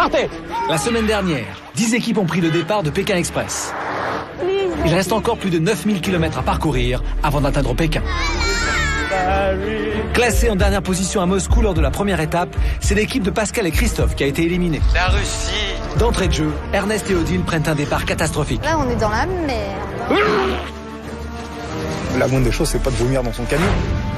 Partez! La semaine dernière, 10 équipes ont pris le départ de Pékin Express. Il reste encore plus de 9000 km à parcourir avant d'atteindre Pékin. Classé en dernière position à Moscou lors de la première étape, c'est l'équipe de Pascal et Christophe qui a été éliminée. La Russie. D'entrée de jeu, Ernest et Odile prennent un départ catastrophique. Là, on est dans la merde. La moindre des choses, c'est pas de vomir dans son camion.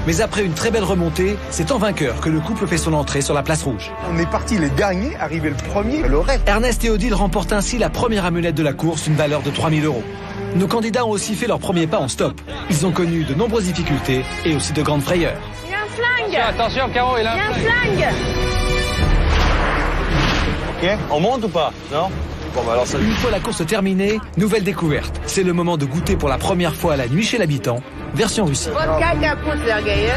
Mais après une très belle remontée, c'est en vainqueur que le couple fait son entrée sur la place rouge. On est parti les derniers, arrivé le premier, le reste. Ernest et Odile remportent ainsi la première amulette de la course, une valeur de 3000 €. Nos candidats ont aussi fait leur premier pas en stop. Ils ont connu de nombreuses difficultés et aussi de grandes frayeurs. Il y a un flingue. Attention, Caro, il a un flingue. Ok, on monte ou pas? Non? Bon, bah alors ça... Une fois la course terminée, nouvelle découverte. C'est le moment de goûter pour la première fois à la nuit chez l'habitant, version Russie. Vodka, caput, vergueilleuse.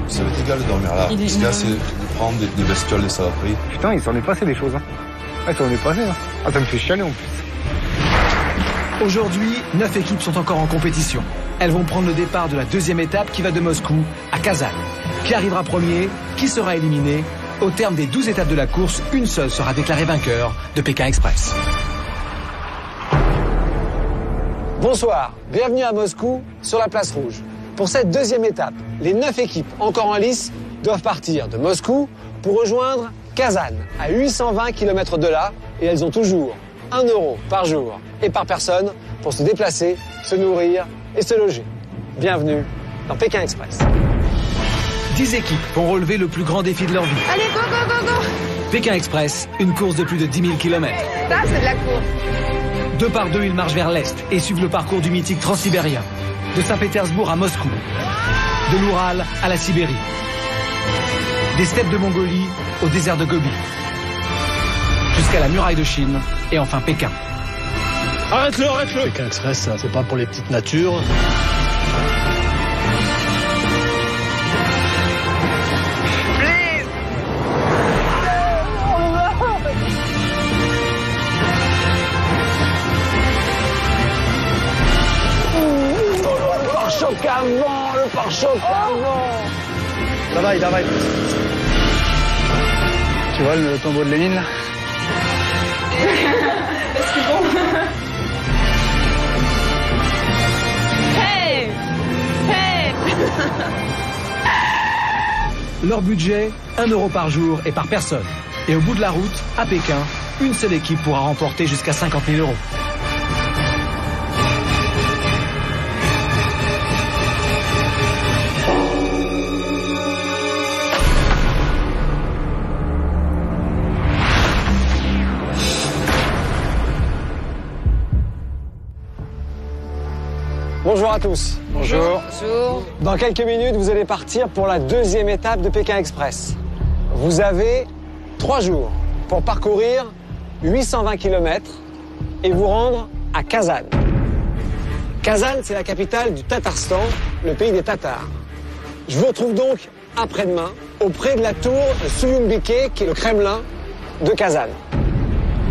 Ça va être égal de dormir là. Parce que là, c'est de prendre des bestioles, des saloperies. Putain, il s'en est passé des choses. Hein. Ouais, ça en est passé. Hein. Ah, ça me fait chialer en plus. Aujourd'hui, 9 équipes sont encore en compétition. Elles vont prendre le départ de la deuxième étape qui va de Moscou à Kazan. Qui arrivera premier? Qui sera éliminé? Au terme des 12 étapes de la course, une seule sera déclarée vainqueur de Pékin Express. Bonsoir, bienvenue à Moscou sur la place rouge. Pour cette deuxième étape, les 9 équipes encore en lice doivent partir de Moscou pour rejoindre Kazan, à 820 km de là, et elles ont toujours 1 € par jour et par personne pour se déplacer, se nourrir et se loger. Bienvenue dans Pékin Express. 10 équipes vont relever le plus grand défi de leur vie. Allez, go, go, go, go. Pékin Express, une course de plus de 10 000 km. Ça, c'est de la course. 2 par 2, ils marchent vers l'est et suivent le parcours du mythique transsibérien. De Saint-Pétersbourg à Moscou. De l'Oural à la Sibérie. Des steppes de Mongolie au désert de Gobi. Jusqu'à la muraille de Chine et enfin Pékin. Arrête-le, arrête-le. Pékin Express, c'est pas pour les petites natures. Pare-choc avant, le pare-choc avant. Давай, давай. Tu vois le tombeau de Lénine là? C'est bon. Hey! Hey! Leur budget, 1 € par jour et par personne. Et au bout de la route, à Pékin, une seule équipe pourra remporter jusqu'à 50 000 €. Bonjour à tous. Bonjour. Bonjour. Dans quelques minutes, vous allez partir pour la deuxième étape de Pékin Express. Vous avez 3 jours pour parcourir 820 km et vous rendre à Kazan. Kazan, c'est la capitale du Tatarstan, le pays des Tatars. Je vous retrouve donc après-demain, auprès de la tour de Suyumbike, qui est le Kremlin de Kazan.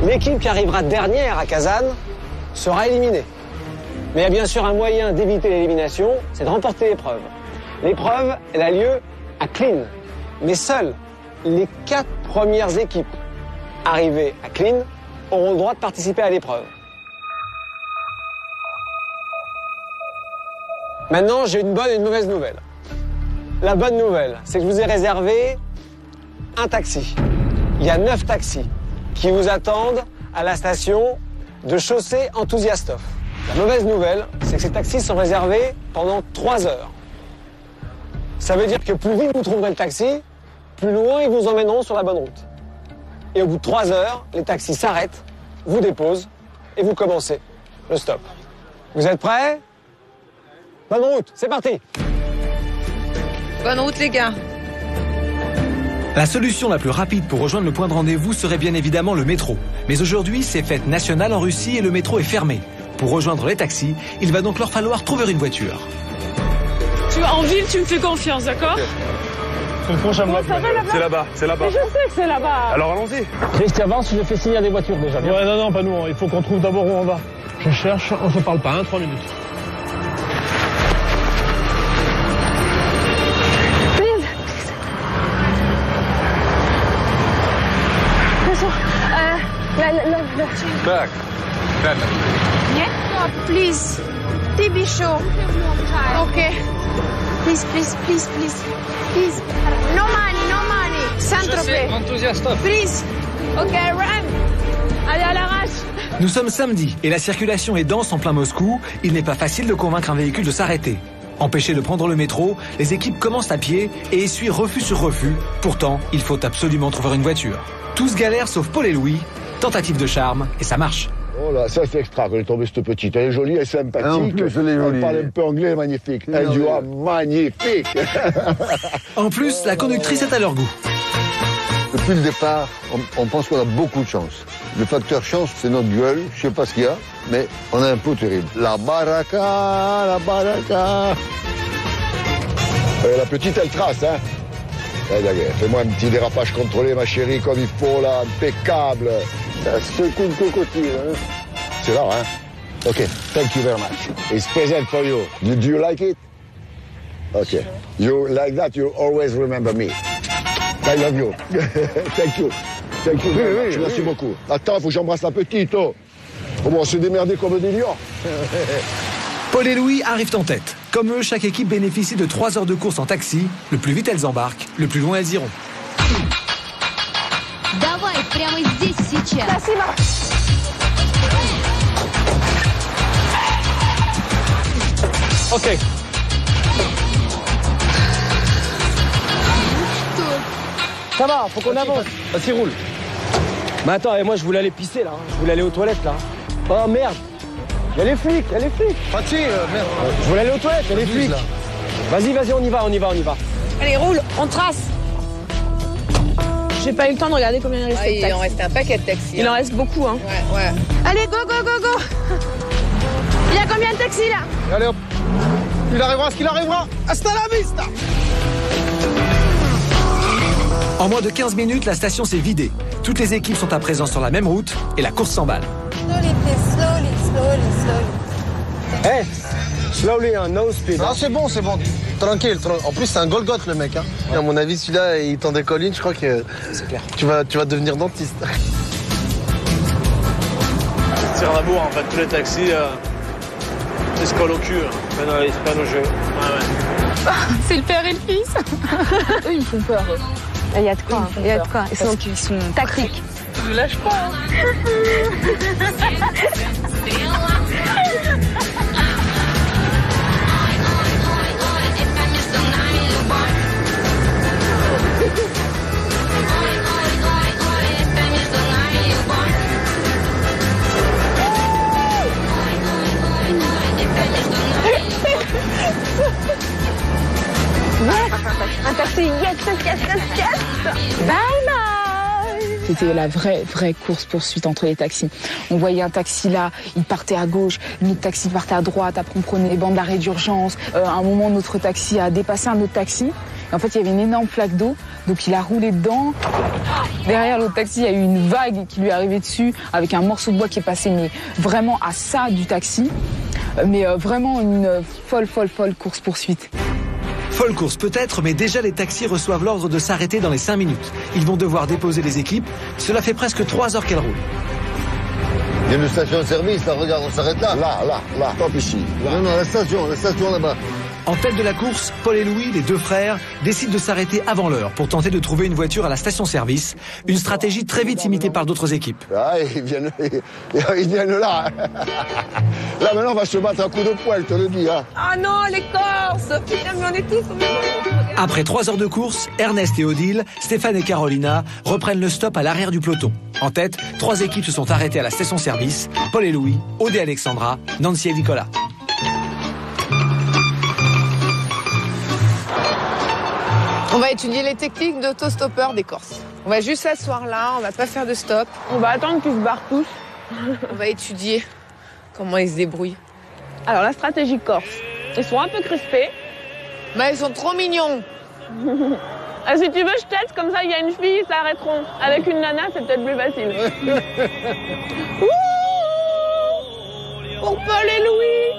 L'équipe qui arrivera dernière à Kazan sera éliminée. Mais il y a bien sûr un moyen d'éviter l'élimination, c'est de remporter l'épreuve. L'épreuve, elle a lieu à Klin. Mais seules les 4 premières équipes arrivées à Klin auront le droit de participer à l'épreuve. Maintenant, j'ai une bonne et une mauvaise nouvelle. La bonne nouvelle, c'est que je vous ai réservé un taxi. Il y a 9 taxis qui vous attendent à la station de Chaussée Enthousiastov. La mauvaise nouvelle, c'est que ces taxis sont réservés pendant 3 heures. Ça veut dire que plus vite vous trouverez le taxi, plus loin ils vous emmèneront sur la bonne route. Et au bout de 3 heures, les taxis s'arrêtent, vous déposent et vous commencez le stop. Vous êtes prêts? Bonne route, c'est parti! Bonne route, les gars. La solution la plus rapide pour rejoindre le point de rendez-vous serait bien évidemment le métro. Mais aujourd'hui, c'est fête nationale en Russie et le métro est fermé. Pour rejoindre les taxis, il va donc leur falloir trouver une voiture. En ville, tu me fais confiance, d'accord? C'est là-bas, c'est là-bas. Je sais que c'est là-bas. Alors allons-y. Christ, avance, je fais signer à des voitures déjà. Ouais, non, pas nous. Il faut qu'on trouve d'abord où on va. Je cherche, on se parle pas, 3 minutes. back. Yes? No, please. Be sure. Okay. Please, please, please, please. Please. No money, no money. Saint-Tropez. Enthousiaste. Please. Okay, run. Allez, à l'arrache. Nous sommes samedi et la circulation est dense en plein Moscou. Il n'est pas facile de convaincre un véhicule de s'arrêter. Empêchés de prendre le métro, les équipes commencent à pied et essuient refus sur refus. Pourtant, il faut absolument trouver une voiture. Tous galèrent sauf Paul et Louis. Tentative de charme et ça marche. Oh là, ça c'est extra qu'elle est tombée cette petite. Elle est jolie, elle est sympathique. En plus, elle est jolie. Elle parle un peu anglais, elle est magnifique. Elle dit ah, magnifique. En plus, la conductrice est à leur goût. Depuis le départ, on pense qu'on a beaucoup de chance. Le facteur chance, c'est notre gueule. Je sais pas ce qu'il y a, mais on a un pot terrible. La baraka, la baraka. La petite, elle trace, hein. Fais-moi un petit dérapage contrôlé, ma chérie, comme il faut, là, impeccable. Ça secoue le cocotier, hein. C'est là, hein. OK, thank you very much. It's present for you. Do you like it? OK. You like that, you always remember me. I love you. Thank you. Thank you very much. Merci beaucoup. Attends, faut que j'embrasse la petite, oh. Oh bon, on s'est démerdé comme des lions. Paul et Louis arrivent en tête. Comme eux, chaque équipe bénéficie de 3 heures de course en taxi. Le plus vite elles embarquent, le plus loin elles iront. Давай, прямо здесь, сейчас. Спасибо. OK. Ça va, faut qu'on avance. Vas-y, roule. Mais attends, et moi je voulais aller pisser là. Je voulais aller aux toilettes là. Oh merde. Il y a les flics, il y a les flics. Fatih, merde. Je voulais aller aux toilettes, il y a les flics. Vas-y, vas-y, on y va, on y va, on y va. Allez, roule, on trace. J'ai pas eu le temps de regarder combien il restait de Il taxis. en reste un paquet de taxis. Il en reste beaucoup, hein. Ouais, ouais. Allez, go, go, go, go. Il y a combien de taxis là? Allez hop. Il arrivera ce qu'il arrivera. Hasta la vista. En moins de 15 minutes, la station s'est vidée. Toutes les équipes sont à présent sur la même route et la course s'emballe. Slowly, please, slowly, slowly, slowly. Hey, slowly, hein, no speed. Ah, c'est bon, c'est bon. Tranquille. En plus, c'est un Golgoth, le mec. Hein. Et à mon avis, celui-là, il t'en décolle une. Je crois que C'est clair. tu vas devenir dentiste. C'est la bourre en fait, tous les taxis, ils se collent au cul. Mais non, c'est pas nos jeux. Ouais. C'est le père et le fils. Eux, ils font peur. Il y a de quoi, il y a de quoi. Ils sont tactiques. Je lâche pas. Un taxi, yes. Bye bye. C'était la vraie course-poursuite entre les taxis. On voyait un taxi là, il partait à gauche, l'autre taxi partait à droite, après on prenait les bandes d'arrêt d'urgence. À un moment, notre taxi a dépassé un autre taxi. Et en fait, il y avait une énorme flaque d'eau, donc il a roulé dedans. Derrière l'autre taxi, il y a eu une vague qui lui est arrivée dessus, avec un morceau de bois qui est passé, mais vraiment à ça du taxi. Mais vraiment une folle course-poursuite. Folle course peut-être, mais déjà les taxis reçoivent l'ordre de s'arrêter dans les 5 minutes. Ils vont devoir déposer les équipes. Cela fait presque 3 heures qu'elles roulent. Il y a une station-service, là, regarde, on s'arrête là. Là, top ici. Non, la station là-bas. En tête de la course, Paul et Louis, les deux frères, décident de s'arrêter avant l'heure pour tenter de trouver une voiture à la station-service. Une stratégie très vite imitée par d'autres équipes. Ah, ils viennent là. Là, maintenant, on va se battre un coup de poing, je te le dis. Hein. Ah non, les Corses. Putain, mais on est tous au même moment. Après 3 heures de course, Ernest et Odile, Stéphane et Carolina reprennent le stop à l'arrière du peloton. En tête, 3 équipes se sont arrêtées à la station-service. Paul et Louis, Aude et Alexandra, Nancy et Nicolas. On va étudier les techniques d'autostoppeur des Corses. On va juste s'asseoir là, on va pas faire de stop. On va attendre qu'ils se barrent tous. On va étudier comment ils se débrouillent. Alors, la stratégie corse. Ils sont un peu crispés. Mais ils sont trop mignons. Ah, si tu veux, je teste, comme ça, il y a une fille, ils s'arrêteront. Avec une nana, c'est peut-être plus facile. Pour Paul et Louis.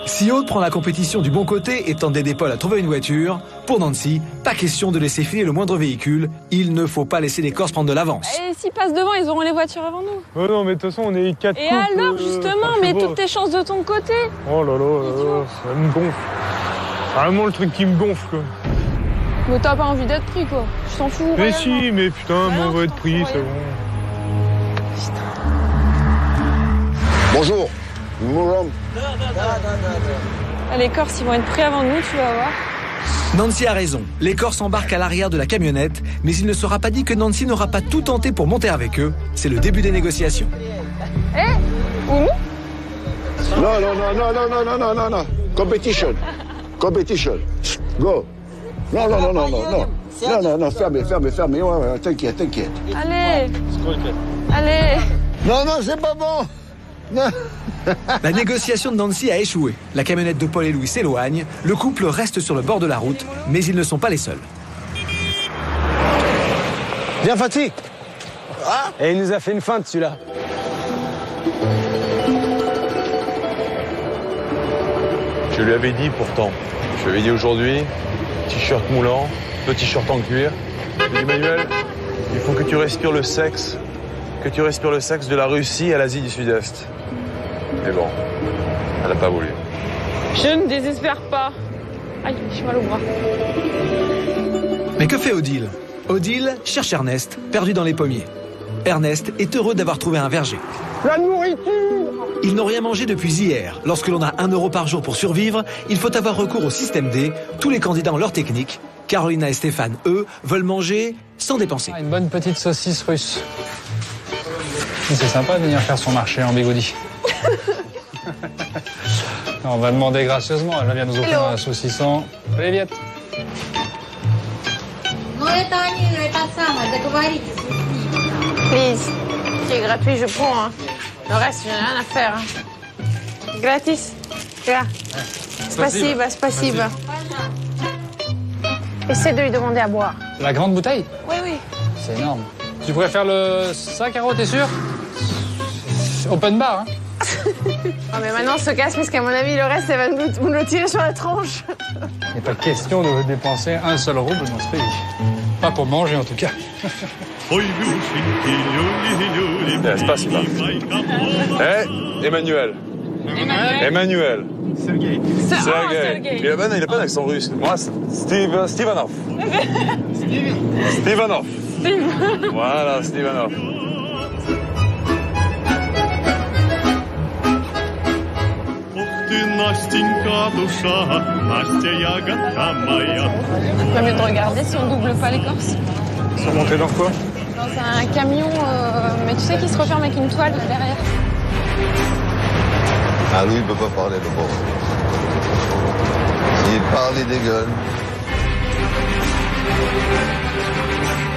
Si Aude prend la compétition du bon côté et tente d'aider Paul à trouver une voiture, pour Nancy, pas question de laisser filer le moindre véhicule. Il ne faut pas laisser les Corses prendre de l'avance. Et s'ils passent devant, ils auront les voitures avant nous. Oh non, mais de toute façon, on est 4 Et alors, justement, mets toutes tes chances de ton côté. Oh là là, ça me gonfle. Vraiment le truc qui me gonfle, quoi. Mais t'as pas envie d'être pris, quoi. Je t'en fous. Mais si, mais putain, on va être pris, c'est bon. Bonjour. Bonjour. Les Corses, ils vont être pris avant nous, tu vas voir. Nancy a raison. Les Corses embarquent à l'arrière de la camionnette, mais il ne sera pas dit que Nancy n'aura pas tout tenté pour monter avec eux. C'est le début des négociations. Non, non, non, non, non, non, non, non, non, non. Competition. Competition. Go. Non, non, non, non, non, non. Non, non, non, fermez. Ouais, ouais, t'inquiète. Allez. Allez. Non, non, c'est pas bon. Non. La négociation de Nancy a échoué. La camionnette de Paul et Louis s'éloigne. Le couple reste sur le bord de la route, mais ils ne sont pas les seuls. Viens, Fatih. Et il nous a fait une feinte, celui-là. Je lui avais dit pourtant. Je lui avais dit aujourd'hui, t-shirt moulant, petit t-shirt en cuir. J'ai dit, Emmanuel, il faut que tu respires le sexe. Que tu respires le sexe de la Russie à l'Asie du Sud-Est. Mais bon, elle n'a pas voulu. Je ne désespère pas. Aïe, j'ai mal au bras. Mais que fait Odile? Odile cherche Ernest, perdu dans les pommiers. Ernest est heureux d'avoir trouvé un verger. La nourriture! Ils n'ont rien mangé depuis hier. Lorsque l'on a 1 euro par jour pour survivre, il faut avoir recours au système D. Tous les candidats ont leur technique. Carolina et Stéphane, eux, veulent manger sans dépenser. Une bonne petite saucisse russe. C'est sympa de venir faire son marché en bigoudi. On va demander gracieusement. Elle vient nous offrir un saucisson. Allez, Viette. Please. C'est gratuit, je prends. Hein. Le reste, j'ai rien à faire. Hein. Gratis. Là. Spasiba. Essaie de lui demander à boire. La grande bouteille? Oui. C'est énorme. Tu pourrais faire le sac, Caro, t'es sûr? Open bar, hein? Oh, mais maintenant, on se casse parce qu'à mon avis, le reste, elle va nous le tirer sur la tranche. Il n'est pas question de dépenser un seul rouble dans ce pays. Pas pour manger, en tout cas. Spasiba. Emmanuel. Sergei. Il a pas un accent russe. Moi, Stevanov. Stevanov. Voilà, Stevanov. C'est pas mieux de regarder si on double pas les Corses. Ils sont montés dans quoi? Dans un camion, mais tu sais, qui se referme avec une toile derrière. Ah, lui, il ne peut pas parler de bon. Il parle, il dégueule.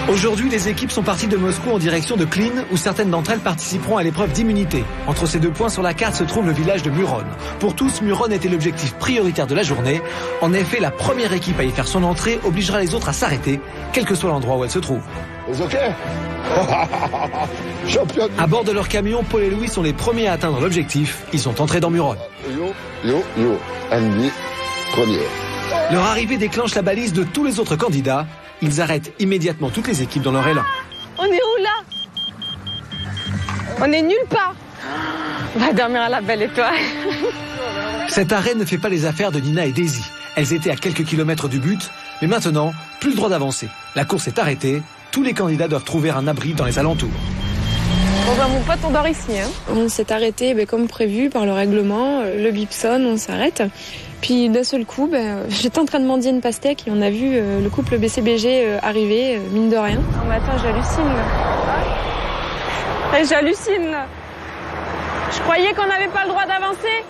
Aujourd'hui, les équipes sont parties de Moscou en direction de Klin, où certaines d'entre elles participeront à l'épreuve d'immunité. Entre ces 2 points sur la carte se trouve le village de Muron. Pour tous, Muron était l'objectif prioritaire de la journée. En effet, la première équipe à y faire son entrée obligera les autres à s'arrêter, quel que soit l'endroit où elle se trouve. OK. Champion. À bord de leur camion, Paul et Louis sont les premiers à atteindre l'objectif. Ils sont entrés dans Muron. Yo. Andy, premier. Leur arrivée déclenche la balise de tous les autres candidats. Ils arrêtent immédiatement toutes les équipes dans leur élan. On est où là? On est nulle part. On va dormir à la belle étoile. Cet arrêt ne fait pas les affaires de Nina et Daisy. Elles étaient à quelques kilomètres du but, mais maintenant, plus le droit d'avancer. La course est arrêtée. Tous les candidats doivent trouver un abri dans les alentours. Bon bah mon pote, on dort ici. Hein. On s'est arrêté comme prévu par le règlement, le Bipson, on s'arrête. Puis d'un seul coup, j'étais en train de mendier une pastèque et on a vu le couple BCBG arriver, mine de rien. Non mais attends, j'hallucine là. J'hallucine là. Je croyais qu'on n'avait pas le droit d'avancer.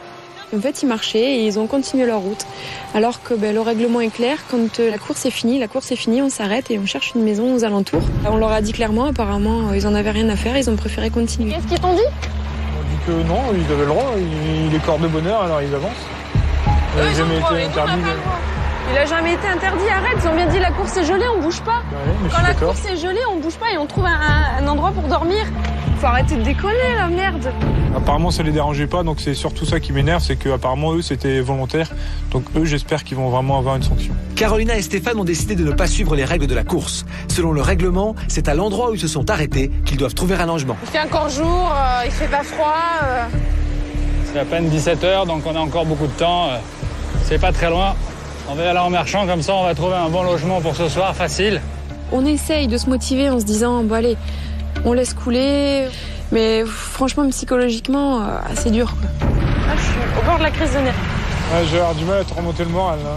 En fait, ils marchaient et ils ont continué leur route. Alors que le règlement est clair, quand la course est finie, on s'arrête et on cherche une maison aux alentours. On leur a dit clairement, apparemment, ils en avaient rien à faire, ils ont préféré continuer. Qu'est-ce qu'ils t'ont dit? On dit que non, ils avaient le droit, il est corps de bonheur, alors ils avancent. Ils n'ont jamais été interdits. Il a jamais été interdit, arrête. Ils ont bien dit la course est gelée, on bouge pas. Ouais, quand la course est gelée, on bouge pas et on trouve un endroit pour dormir. Faut arrêter de déconner, la merde. Apparemment, ça les dérangeait pas, donc c'est surtout ça qui m'énerve, c'est qu'apparemment, eux, c'était volontaire. Donc eux, j'espère qu'ils vont vraiment avoir une sanction. Carolina et Stéphane ont décidé de ne pas suivre les règles de la course. Selon le règlement, c'est à l'endroit où ils se sont arrêtés qu'ils doivent trouver un logement. Il fait encore jour, il fait pas froid. C'est à peine 17h, donc on a encore beaucoup de temps. C'est pas très loin. On va aller en marchant, comme ça on va trouver un bon logement pour ce soir, facile. On essaye de se motiver en se disant, bon allez, on laisse couler. Mais franchement, psychologiquement, c'est dur, quoi. Là, je suis au bord de la crise de nerfs. Ouais, j'ai avoir du mal à te remonter le moral, là.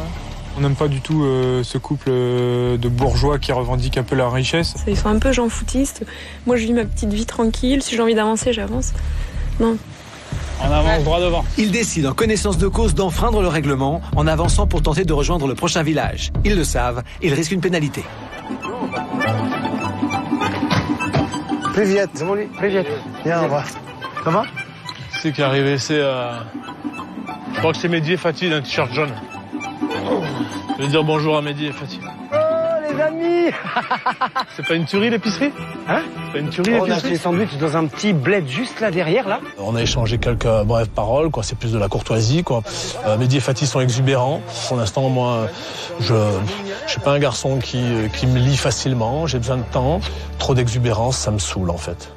On n'aime pas du tout ce couple de bourgeois qui revendiquent un peu leur richesse. Ils sont un peu gens foutistes. Moi, je vis ma petite vie tranquille. Si j'ai envie d'avancer, j'avance. Non. On avance droit devant. Ils décident en connaissance de cause d'enfreindre le règlement en avançant pour tenter de rejoindre le prochain village. Ils le savent, ils risquent une pénalité. Привет. Привет. Viens, on va. Ça va? C'est qui est arrivé, c'est... Je crois que c'est Mehdi et Fatih d'un t-shirt jaune. Je vais dire bonjour à Mehdi et Fatih. Oh, les amis. C'est pas une tuerie l'épicerie? Hein? C'est pas une tuerie On a l'épicerie? acheté des sandwichs dans un petit bled juste là derrière, là. On a échangé quelques brèves paroles, quoi. C'est plus de la courtoisie, quoi. Mehdi et Fatih sont exubérants. Pour l'instant, moi, je suis pas un garçon qui me lie facilement. J'ai besoin de temps. Trop d'exubérance, ça me saoule, en fait.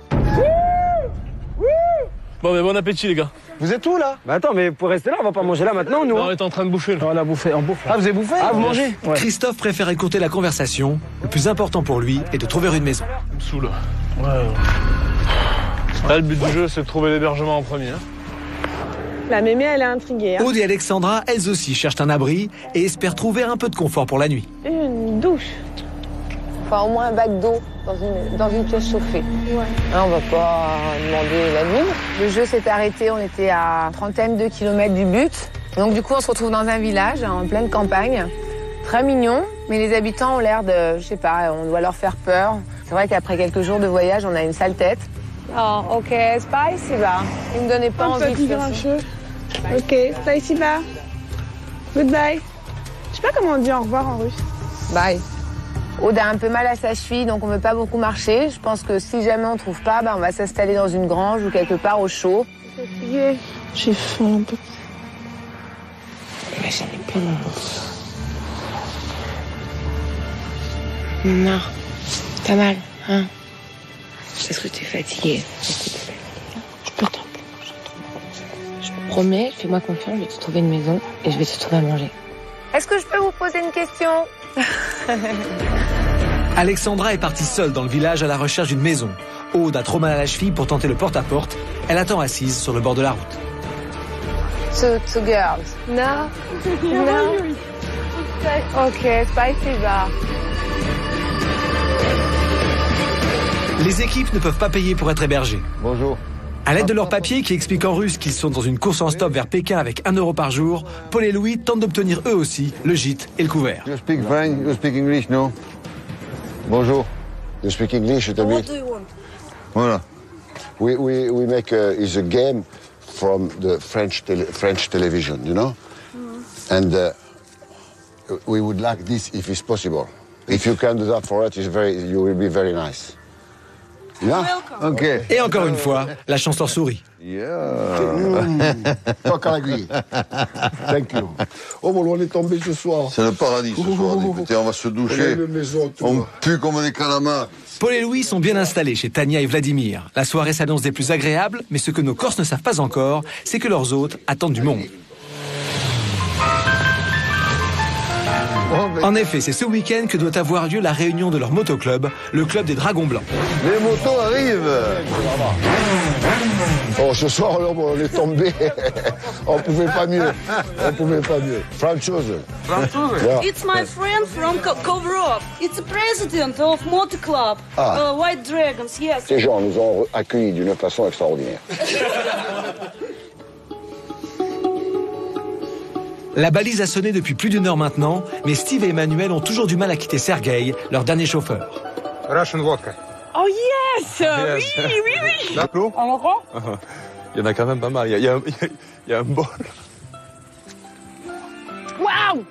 Bon, mais bon appétit, les gars. Vous êtes où, là? Bah attends, mais pour rester là, on va pas manger là maintenant, nous. Non, on est en train de bouffer, là. On a bouffé, on bouffe. Ah, vous avez bouffé? Ah, vous mangez? Ouais. Christophe préfère écourter la conversation. Le plus important pour lui est de trouver une maison. Ça me saoule. Ouais. Là, le but du jeu, c'est de trouver l'hébergement en premier. Hein. La mémé, elle est intriguée. Aude et Alexandra, elles aussi, cherchent un abri et espèrent trouver un peu de confort pour la nuit. Une douche. Enfin, au moins un bac d'eau dans une pièce chauffée. Ouais. Hein, on va pas demander la lune. Le jeu s'est arrêté, on était à 30 de kilomètres du but. Donc du coup, on se retrouve dans un village, en pleine campagne. Très mignon, mais les habitants ont l'air de, je sais pas, on doit leur faire peur. C'est vrai qu'après quelques jours de voyage, on a une sale tête. Oh, ok, spasiba. Il me donnait pas envie de faire ça. Ok, spasiba. Goodbye. Je sais pas comment on dit au revoir en russe. Bye. Aude a un peu mal à sa cheville, donc on ne veut pas beaucoup marcher. Je pense que si jamais on ne trouve pas, on va s'installer dans une grange ou quelque part au chaud. J'ai faim un peu. Mais j'en ai plein. Non, pas mal, hein? Est-ce que tu es fatiguée? Je peux t'en plus. Je te promets, fais-moi confiance, je vais te trouver une maison et je vais te trouver à manger. Est-ce que je peux vous poser une question? Alexandra est partie seule dans le village à la recherche d'une maison. Aude a trop mal à la cheville pour tenter le porte-à-porte. Elle attend assise sur le bord de la route. Two girls. No? No? Ok, spasiba. Les équipes ne peuvent pas payer pour être hébergées. Bonjour. À l'aide de leurs papiers qui expliquent en russe qu'ils sont dans une course en stop vers Pékin avec 1 euro par jour, Paul et Louis tentent d'obtenir eux aussi le gîte et le couvert. You speak French, you speak English, no? Bonjour. You speak English, it's a bit. What do you want? Voilà. We make is a game from the French television, you know? And we would like this if it's possible. If you can do that for us, you will be very nice. Yeah? Ok. Et encore une fois, la chance leur sourit. Toc à l'aiguille. Thank you. Oh, bon, on est tombé ce soir. C'est le paradis ce soir. Écoutez, on va se doucher. On pue comme des calamars. Paul et Louis sont bien installés chez Tania et Vladimir. La soirée s'annonce des plus agréables, mais ce que nos Corses ne savent pas encore, c'est que leurs hôtes attendent du monde. En effet, c'est ce week-end que doit avoir lieu la réunion de leur motoclub, le club des Dragons Blancs. Les motos arrivent. Oh, ce soir, on est tombé. On pouvait pas mieux. On pouvait pas mieux. Franchise. Yeah. It's my friend from Kovrov. It's the president of Motor Club, White Dragons, yes. Ces gens nous ont accueillis d'une façon extraordinaire. La balise a sonné depuis plus d'1 heure maintenant, mais Steve et Emmanuel ont toujours du mal à quitter Sergueï, leur dernier chauffeur. Russian vodka. Oh yes, oui. D'accord. On en prend? Il y en a quand même pas mal. Il y a un bol. Waouh.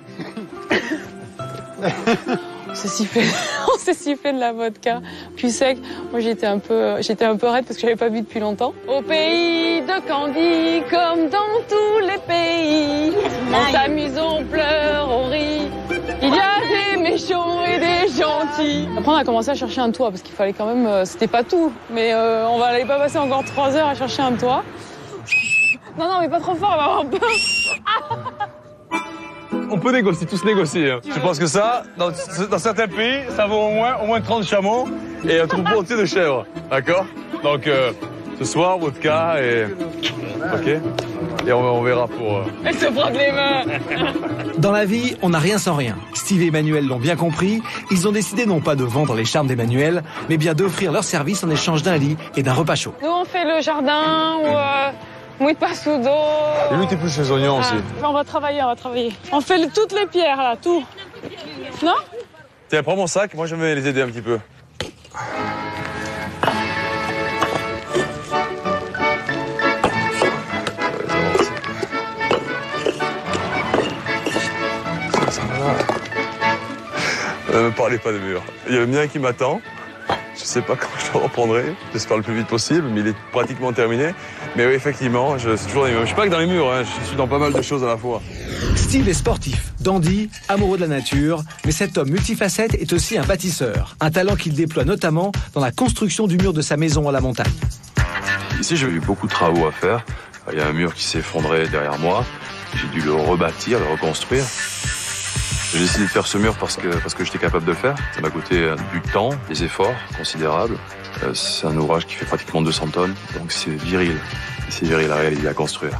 On s'est sifflé de la vodka, puis sec. Moi, j'étais un peu raide parce que j'avais pas bu depuis longtemps. Au pays de Candy, comme dans tous les pays, on s'amuse, on pleure, on rit. Il y a des méchants et des gentils. Après, on a commencé à chercher un toit parce qu'il fallait quand même. C'était pas tout, mais on va aller pas passer encore 3 heures à chercher un toit. Non, mais pas trop fort, on va avoir peur. On peut négocier, tous négocier. Hein. Je pense que ça, dans certains pays, ça vaut au moins 30 chameaux et un troupeau entier de chèvres. D'accord? Donc, ce soir, vodka et... Ok? Et on verra pour... Elle se frotte les mains. Dans la vie, on n'a rien sans rien. Steve et Emmanuel l'ont bien compris. Ils ont décidé non pas de vendre les charmes d'Emmanuel, mais bien d'offrir leur service en échange d'un lit et d'un repas chaud. Nous, on fait le jardin ou... Mouille pas sous d'eau. Et lui, t'es plus chez les oignons aussi. On va travailler. On fait toutes les pierres, là, tout. Non? Tiens, prends mon sac, moi je vais les aider un petit peu. Ne me parlez pas de mur. Il y a le mien qui m'attend. Je sais pas quand je le reprendrai. J'espère le plus vite possible, mais il est pratiquement terminé. Mais oui, effectivement, c'est toujours les mêmes. Je suis pas que dans les murs, hein. Je suis dans pas mal de choses à la fois. Steve est sportif, dandy, amoureux de la nature, mais cet homme multifacette est aussi un bâtisseur. Un talent qu'il déploie notamment dans la construction du mur de sa maison à la montagne. Ici, j'ai eu beaucoup de travaux à faire. Il y a un mur qui s'est effondré derrière moi. J'ai dû le rebâtir, le reconstruire. J'ai décidé de faire ce mur parce que j'étais capable de le faire. Ça m'a coûté du temps, des efforts considérables. C'est un ouvrage qui fait pratiquement 200 tonnes, donc c'est viril. C'est viril à réaliser, à construire.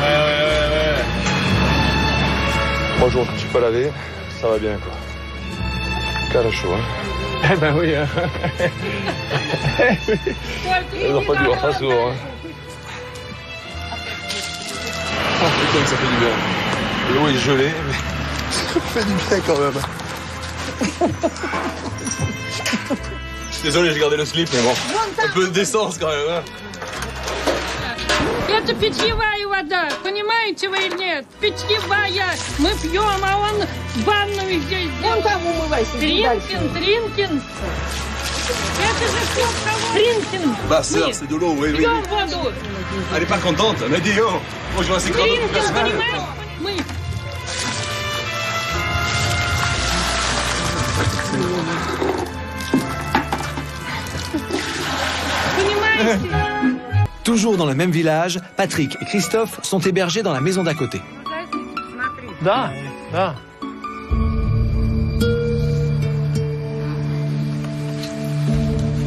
Ouais. 3 jours que je suis pas lavé, ça va bien, quoi. Car chaud, hein. Eh ben oui. On n'a pas dû voir ça souvent, hein. Oh putain que ça fait du bien. L'eau est gelée, mais ça fait du bien quand même. Je suis désolé, j'ai gardé le slip, mais bon. Un peu d'essence quand même, hein. Это питьевая вода, понимаете вы или нет? Питьевая. Мы пьем, а он ванную здесь. Вон там умывайся. Тринкин. Это же все Тринкин. Bah sœur, c'est de l'eau, oui. Пьем воду. Elle est pas contente, mais dis oh. Moi je vois assez grave. Тринкин, понимаешь? Мы. Понимаете? Toujours dans le même village, Patrick et Christophe sont hébergés dans la maison d'à côté. Da.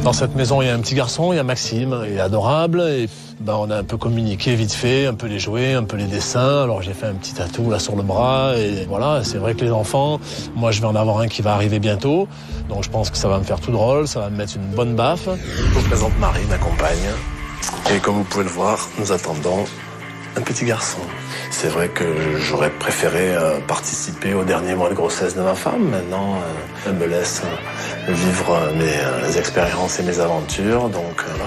Dans cette maison, il y a un petit garçon, il y a Maxime, il est adorable. Et on a un peu communiqué vite fait, un peu les jouets, un peu les dessins. Alors j'ai fait un petit tatou là sur le bras. Et voilà, c'est vrai que les enfants, moi je vais en avoir un qui va arriver bientôt. Donc je pense que ça va me faire tout drôle, ça va me mettre une bonne baffe. Je vous présente Marie, ma compagne. Et comme vous pouvez le voir, nous attendons un petit garçon. C'est vrai que j'aurais préféré participer au dernier mois de grossesse de ma femme. Maintenant, elle me laisse vivre mes expériences et mes aventures. Donc là.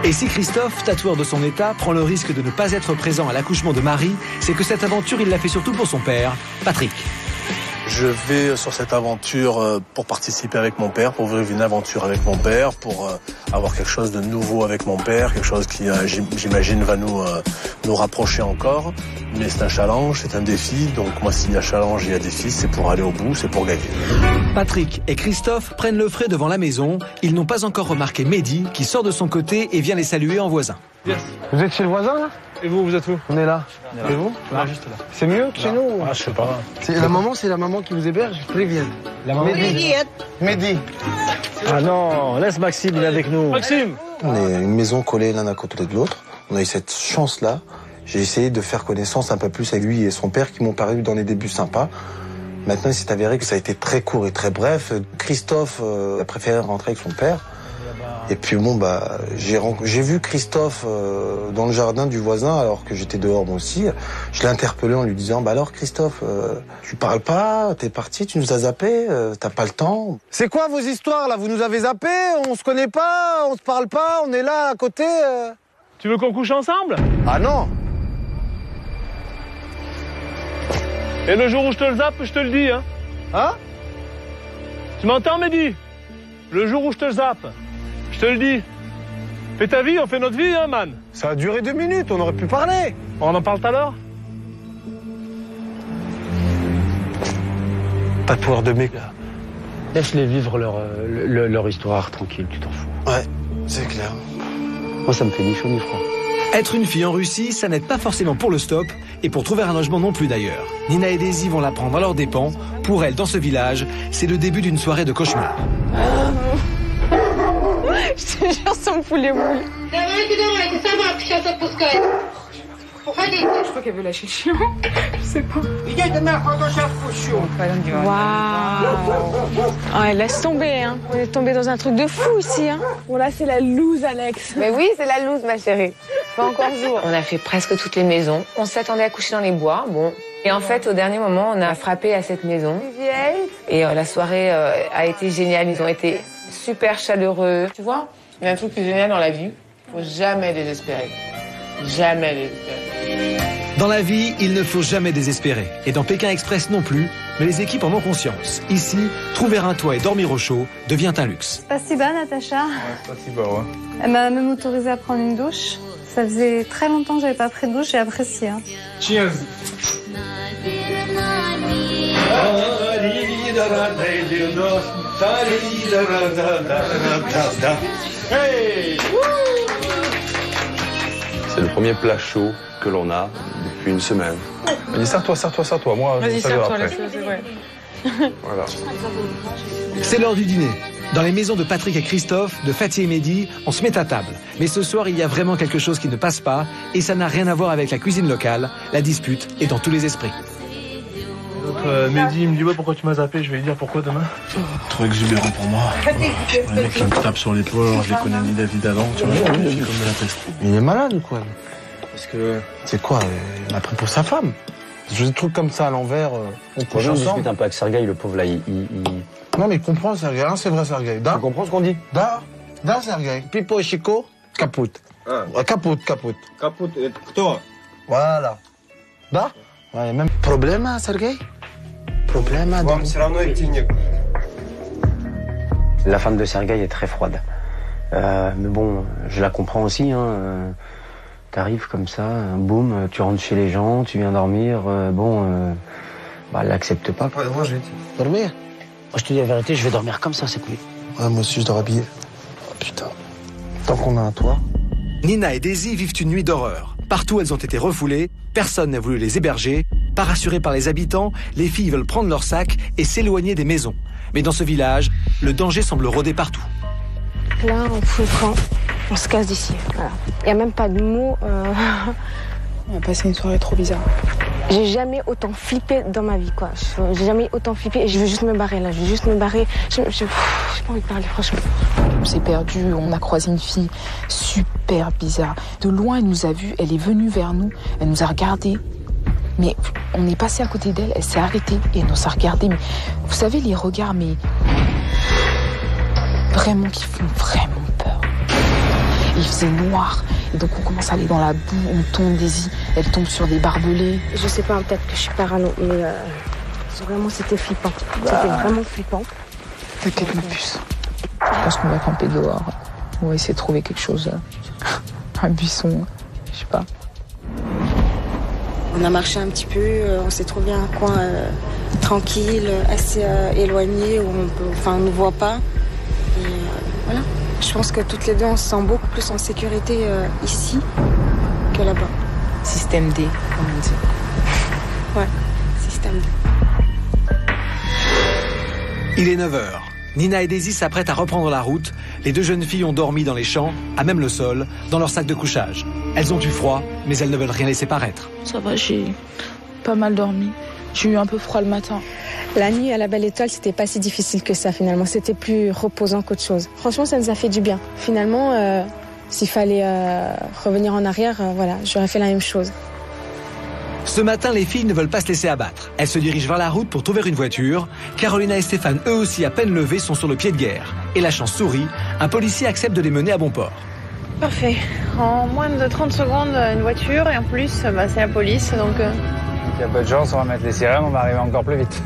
Et si Christophe, tatoueur de son état, prend le risque de ne pas être présent à l'accouchement de Marie, c'est que cette aventure, il l'a fait surtout pour son père, Patrick. Je vais sur cette aventure pour participer avec mon père, pour vivre une aventure avec mon père, pour avoir quelque chose de nouveau avec mon père, quelque chose qui, j'imagine, va nous rapprocher encore. Mais c'est un challenge, c'est un défi. Donc moi, s'il y a challenge, il y a défi, c'est pour aller au bout, c'est pour gagner. Patrick et Christophe prennent le frais devant la maison. Ils n'ont pas encore remarqué Mehdi, qui sort de son côté et vient les saluer en voisin. Yes. Vous êtes chez le voisin, là? Et vous êtes où? On est là. Et vous? Là, juste là. C'est mieux que chez nous? Ah, je sais pas. C'est la maman qui vous héberge? Привет. La maman. Mehdi. Ah non, laisse Maxime, il est avec nous. Maxime! On est une maison collée l'un à côté de l'autre. On a eu cette chance-là. J'ai essayé de faire connaissance un peu plus avec lui et son père qui m'ont paru dans les débuts sympas. Maintenant, il s'est avéré que ça a été très court et très bref. Christophe a préféré rentrer avec son père. Et puis j'ai vu Christophe dans le jardin du voisin alors que j'étais dehors moi aussi. Je l'ai interpellé en lui disant alors Christophe, tu parles pas, t'es parti, tu nous as zappé, t'as pas le temps. C'est quoi vos histoires là? Vous nous avez zappé? On se connaît pas, on se parle pas, on est là à côté. Tu veux qu'on couche ensemble? Ah non. Et le jour où je te le zappe, je te le dis, hein? Hein? Tu m'entends, Mehdi? Le jour où je te le zappe, je te le dis. Fais ta vie, on fait notre vie, hein, man? Ça a duré 2 minutes, on aurait pu parler. On en parle tout à l'heure? Pas de pouvoir de mec. Laisse-les vivre leur histoire tranquille, tu t'en fous. Ouais, c'est clair. Moi, ça me fait ni chaud ni froid. Être une fille en Russie, ça n'aide pas forcément pour le stop, et pour trouver un logement non plus d'ailleurs. Nina et Daisy vont la prendre à leurs dépens. Pour elles, dans ce village, c'est le début d'une soirée de cauchemar. Je te jure, ça me fout les boules. Je crois qu'elle veut lâcher le chien. Je sais pas. Waouh. Ouais, laisse tomber, hein. On est tombé dans un truc de fou ici, hein. Bon, là, c'est la loose, Alex. Mais oui, c'est la loose, ma chérie. Pas encore jour. On a fait presque toutes les maisons. On s'attendait à coucher dans les bois, bon. Et en fait, au dernier moment, on a frappé à cette maison. Et la soirée a été géniale. Ils ont été super chaleureux. Tu vois, il y a un truc plus génial dans la vie. Faut jamais désespérer. Jamais désespérer. Dans la vie, il ne faut jamais désespérer. Et dans Pékin Express non plus, mais les équipes en ont conscience. Ici, trouver un toit et dormir au chaud devient un luxe. Spasiba, Natacha. Spasiba, ouais. Elle m'a même autorisé à prendre une douche. Ça faisait très longtemps que j'avais pas pris de douche, j'ai apprécié. Hein. Cheers. Hey! C'est le premier plat chaud que l'on a depuis une semaine. Vas-y, serre-toi. Moi, vas-y, je serre-toi, après. c'est vrai. Voilà. C'est l'heure du dîner. Dans les maisons de Patrick et Christophe, de Fatih et Mehdi, on se met à table. Mais ce soir, il y a vraiment quelque chose qui ne passe pas, et ça n'a rien à voir avec la cuisine locale. La dispute est dans tous les esprits. Donc, Mehdi, il me dit ouais, pourquoi tu m'as zappé? Je vais lui dire pourquoi demain. Trop exubérant pour moi. Les mecs qui me tapent sur l'épaule, alors je les connais ni David avant, tu vois, je suis comme de la peste. Il est malade ou quoi? Parce que... C'est quoi? Il m'a pris pour sa femme. Je fais des trucs comme ça à l'envers, on couche Je ensemble. discute un peu avec Sergueï, le pauvre là, Non mais il comprend Sergueï, hein, c'est vrai Sergueï. Tu comprends ce qu'on dit? Da Sergueï. Pipo et Chico, caput. Caput. Caput, кто? Voilà. Da? Ouais, même problème, Sergueï? Problème. Вам все равно идти некуда. La femme de Sergueï est très froide. Mais bon, je la comprends aussi, hein. T'arrives comme ça, boum, tu rentres chez les gens, tu viens dormir, elle l'accepte pas. Moi, je vais dormir. Moi, je te dis la vérité, je vais dormir comme ça, c'est cool. Ouais, moi aussi, je dors habillé. Oh, putain. Tant qu'on a un toit. Nina et Daisy vivent une nuit d'horreur. Partout, elles ont été refoulées, personne n'a voulu les héberger. Pas rassurées par les habitants, les filles veulent prendre leurs sacs et s'éloigner des maisons. Mais dans ce village, le danger semble rôder partout. Là, on fout le camp, on se casse d'ici. Voilà. Il n'y a même pas de mots. On a passé une soirée trop bizarre. J'ai jamais autant flippé dans ma vie, quoi. J'ai jamais autant flippé et je veux juste me barrer, là. Je veux juste me barrer. J'ai pas envie de parler, franchement. On s'est perdu, on a croisé une fille super bizarre. De loin, elle nous a vus, elle est venue vers nous, elle nous a regardés. Mais on est passé à côté d'elle, elle s'est arrêtée et elle nous a regardés. Mais vous savez, les regards, mais vraiment qui font vraiment peur. Il faisait noir et donc on commence à aller dans la boue, on tombe, Daisy, elle tombe sur des barbelés. Je sais pas, peut-être que je suis parano, mais vraiment c'était flippant. C'était vraiment flippant. T'inquiète ma puce. Je pense qu'on va camper dehors. On va essayer de trouver quelque chose, un buisson, je sais pas. On a marché un petit peu, on s'est trouvé un coin tranquille, assez éloigné où on ne voit pas. Et voilà. Je pense que toutes les deux on se sent beaucoup plus en sécurité ici que là-bas. Système D, comme on dit. Ouais, système D. Il est 9h. Nina et Daisy s'apprêtent à reprendre la route. Les deux jeunes filles ont dormi dans les champs, à même le sol, dans leur sac de couchage. Elles ont eu froid, mais elles ne veulent rien laisser paraître. Ça va, j'ai pas mal dormi. J'ai eu un peu froid le matin. La nuit à la Belle Étoile, c'était pas si difficile que ça finalement. C'était plus reposant qu'autre chose. Franchement, ça nous a fait du bien. Finalement, s'il fallait revenir en arrière, voilà, j'aurais fait la même chose. Ce matin, les filles ne veulent pas se laisser abattre. Elles se dirigent vers la route pour trouver une voiture. Carolina et Stéphane, eux aussi à peine levés, sont sur le pied de guerre. Et la chance sourit, un policier accepte de les mener à bon port. Parfait. En moins de 30 secondes, une voiture et en plus, c'est la police, donc... Il y a peu de chance, on va mettre les sirènes, on va arriver encore plus vite.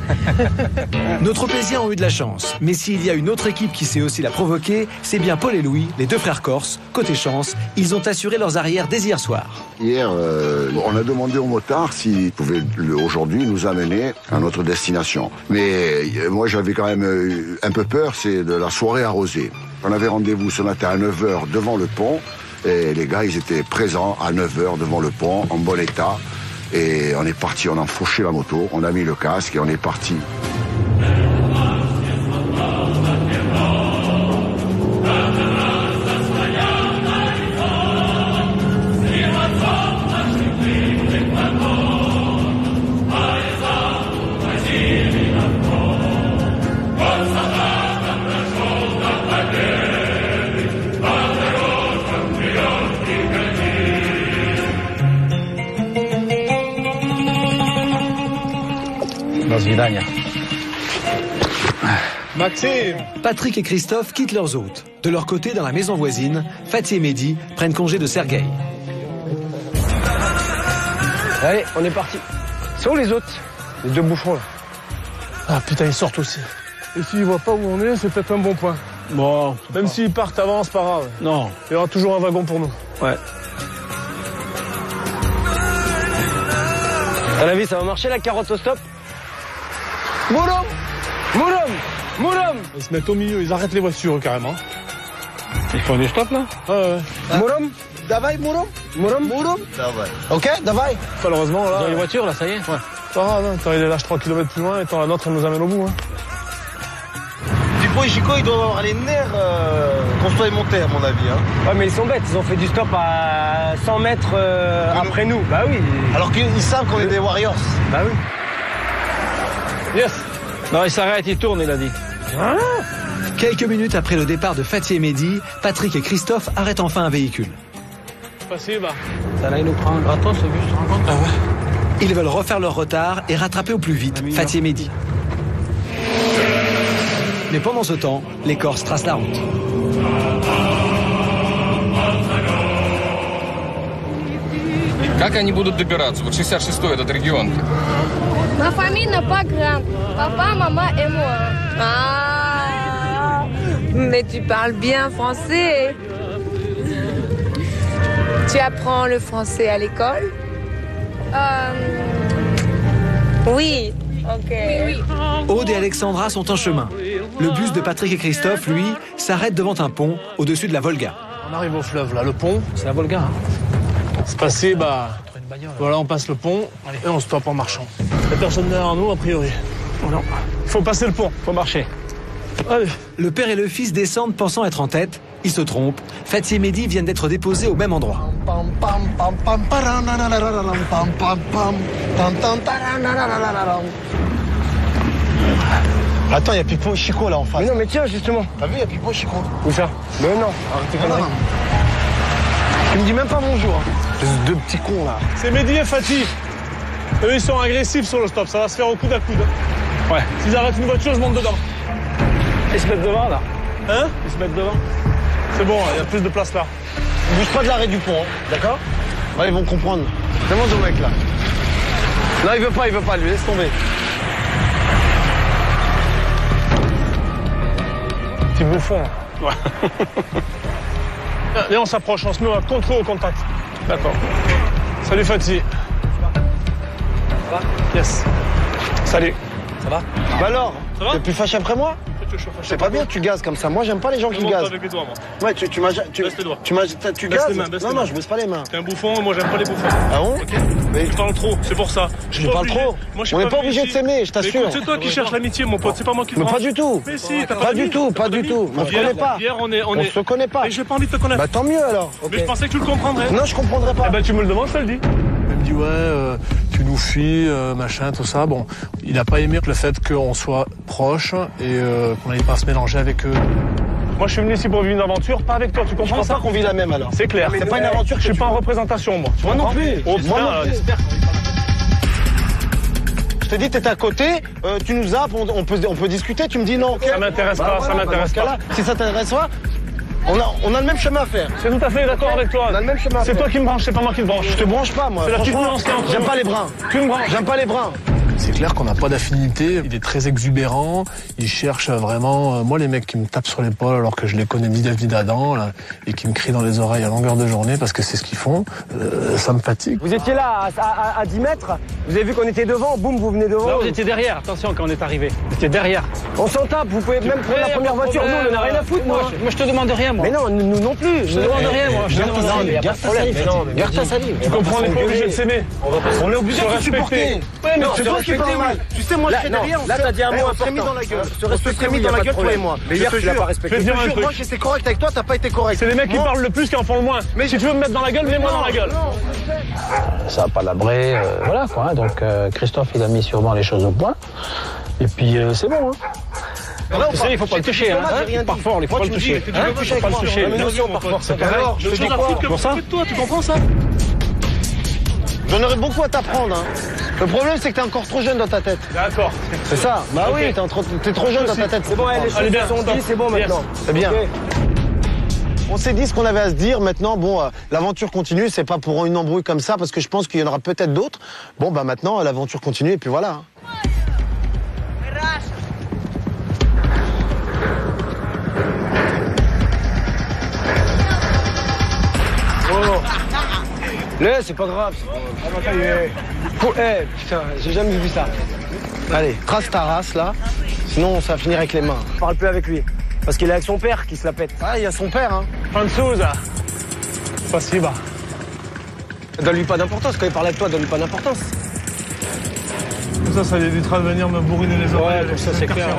Nos tropéziens ont eu de la chance, mais s'il y a une autre équipe qui sait aussi la provoquer, c'est bien Paul et Louis, les deux frères corses. Côté chance, ils ont assuré leurs arrières dès hier soir. Hier, on a demandé au motard s'il pouvait aujourd'hui nous amener à notre destination. Mais moi, j'avais quand même un peu peur, c'est de la soirée arrosée. On avait rendez-vous ce matin à 9h devant le pont, et les gars, ils étaient présents à 9h devant le pont, en bon état. Et on est parti, on a fauché la moto, on a mis le casque et on est parti. Maxime! Patrick et Christophe quittent leurs hôtes. De leur côté, dans la maison voisine, Fatih et Mehdi prennent congé de Sergueï. Allez, on est parti. C'est où les autres? Les deux bouffons là. Ah putain, ils sortent aussi. Et s'ils voient pas où on est, c'est peut-être un bon point. Bon, même s'ils partent avant, c'est pas grave. Non. Il y aura toujours un wagon pour nous. Ouais. À la vie, ça va marcher la carotte au stop? Mouloum! Mouloum! Mouloum! Ils se mettent au milieu, ils arrêtent les voitures carrément. Ils font du stop là? Ouais. Mouloum? Davai, Mouloum? Mouloum? Mouloum? Davai. Ok, Davai? Malheureusement là. Dans les voitures là, ça y est? Ouais. Pas grave, hein. T'as les lâches 3 km plus loin et la nôtre elle nous amène au bout. Hein. Dupont et Chico, ils doivent avoir les nerfs qu'on soit montés à mon avis. Hein. Ouais, mais ils sont bêtes, ils ont fait du stop à 100 mètres après nous. Bah oui. Alors qu'ils savent qu'on est des Warriors. Bah oui. Yes. Non, il s'arrête, il tourne, il a dit. Ah. Quelques minutes après le départ de Fatih et Mehdi, Patrick et Christophe arrêtent enfin un véhicule. Facile, bah. Ça là, il nous prend un gratos, c'est vu, je te rends compte? Ah ouais. Ils veulent refaire leur retard et rattraper au plus vite Fatih et Mehdi. Mais pendant ce temps, les Corses tracent la route. Как они будут добираться? Вот 66-й этот регион. Ma famille n'est pas grande. Papa, maman et moi. Ah, mais tu parles bien français. Tu apprends le français à l'école? Oui. Ok. Oui. Aude et Alexandra sont en chemin. Le bus de Patrick et Christophe, lui, s'arrête devant un pont au-dessus de la Volga. On arrive au fleuve, là. Le pont, c'est la Volga. Hein. C'est passé, bah... Voilà, on passe le pont et on stoppe en marchant. Il n'y a personne derrière nous, a priori. Non. Il faut passer le pont, il faut marcher. Allez. Le père et le fils descendent pensant être en tête. Ils se trompent. Fatih et Mehdi viennent d'être déposés au même endroit. Attends, il y a Pipo et Chico là en face. Mais non, mais tiens, justement. T'as vu, il y a Pipo et Chico. Où ça? Mais non, arrêtez comme ça. Tu me dis même pas bonjour. Ces deux petits cons là. C'est Mehdi et Fatih. Eux, ils sont agressifs sur le stop. Ça va se faire au coude à coude. Ouais. S'ils arrêtent une voiture, je monte dedans. Ils se mettent devant là. Hein? Ils se mettent devant. C'est bon, il y a plus de place là. Bouge pas de l'arrêt du pont, hein, d'accord? Ouais, ils vont comprendre. Demande au mec là. Non, il veut pas, lui, laisse tomber. Petit bouffon. Ouais. Et on s'approche, on se met à contrôle au contact. D'accord. Salut Fatih. Ça va? Yes. Salut. Ça va? Bah alors, ça va? T'es plus fâché après moi? C'est pas bien que tu gazes comme ça. Moi, j'aime pas les gens qui gazent. Avec les doigts, moi. Ouais, tu m'as. Baisse les doigts. Tu gazes? Non, je baisse pas les mains. T'es un bouffon, moi j'aime pas les bouffons. Ah bon? Ok. Mais tu parles trop, c'est pour ça. Je parle trop. On n'est pas obligé de s'aimer, je t'assure. C'est toi qui cherches l'amitié, mon pote. C'est pas moi qui te Mais pas du tout. Mais si, t'as pas du tout. On se connaît pas. Hier, on se connaît pas. Et j'ai pas envie de te connaître. Bah tant mieux alors. Mais je pensais que tu le comprendrais. Non, je comprendrais pas. Eh ben tu me le demandes, je te le dis. Il me dit ouais, tu nous fuis, machin, tout ça. Bon, il n'a pas aimé le fait qu'on soit proches et qu'on n'allait pas se mélanger avec eux. Moi, je suis venu ici pour vivre une aventure, pas avec toi, tu comprends ça? Je pense pas qu'on vit la même alors. C'est clair. C'est pas une aventure. Je suis pas en représentation, moi. Moi non plus. Moi non plus. Je te dis, t'es à côté, tu nous zappes, on peut discuter, tu me dis non. Ça m'intéresse pas, ça m'intéresse pas. Si ça t'intéresse pas, On a le même chemin à faire. C'est tout à fait d'accord avec toi. On a le même chemin à faire. C'est toi qui me branches, c'est pas moi qui te branche. Je te branche pas, moi. C'est la petite nuance qui est entre nous. J'aime pas les brins. Tu me branches. J'aime pas les brins. C'est clair qu'on n'a pas d'affinité. Il est très exubérant. Il cherche vraiment... Moi, les mecs qui me tapent sur l'épaule alors que je les connais ni d'Ève ni d'Adam là, et qui me crient dans les oreilles à longueur de journée parce que c'est ce qu'ils font, ça me fatigue. Vous étiez là à 10 mètres, vous avez vu qu'on était devant, boum, vous venez devant. Là, vous étiez derrière, attention quand on est arrivé. Vous étiez derrière. On s'en tape, vous pouvez même prendre la première voiture, nous on en a rien à foutre, moi. Moi, je te demande rien, moi. Mais non, nous non plus. Je te demande rien, moi. Garde ta salive. Garde ta salive. Tu comprends, on n'est pas obligé de s'aimer. On est obligé de se supporter. Ouais, mais c'est toi qui parles mal. Tu sais, moi, je serais derrière. Là, t'as dit un mot important. Dans la gueule. On se serait mis dans la gueule, toi et moi. Mais hier, tu l'as pas respecté. Je te jure, moi, j'étais correct avec toi, t'as pas été correct. C'est les mecs qui parlent le plus qui en font le moins. Mais si tu veux me mettre dans la gueule, mets-moi dans la gueule. Ça n'a pas labré, voilà quoi. Donc Christophe, il a mis sûrement les choses au point. Et puis c'est bon. Là, tu sais, il faut pas le toucher. Par fort, il faut pas le toucher. Tu veux toucher avec moi. Mais nous aussi, on part fort. C'est pareil. Alors, je te dis quoi pour ça. Toi, tu comprends ça? J'en aurais beaucoup à t'apprendre. Le problème, c'est que t'es encore trop jeune dans ta tête. D'accord. C'est ça. Bah oui, t'es trop jeune dans ta tête. C'est bon, les choses sont dites, c'est bon maintenant. C'est bien. On s'est dit ce qu'on avait à se dire. Maintenant, bon, l'aventure continue. C'est pas pour une embrouille comme ça, parce que je pense qu'il y en aura peut-être d'autres. Bon, bah maintenant, l'aventure continue et puis voilà. Là, c'est pas grave. Putain, j'ai jamais vu ça. Allez, trace ta race là. Sinon, ça va finir avec les mains. Parle plus avec lui. Parce qu'il est avec son père qui se la pète. Ah, il y a son père, hein. Franzouza. Спасибо. Donne-lui pas d'importance. Quand il parle avec toi, donne-lui pas d'importance. Ça évitera de venir me bourriner les oreilles. Ouais, comme ça, c'est clair.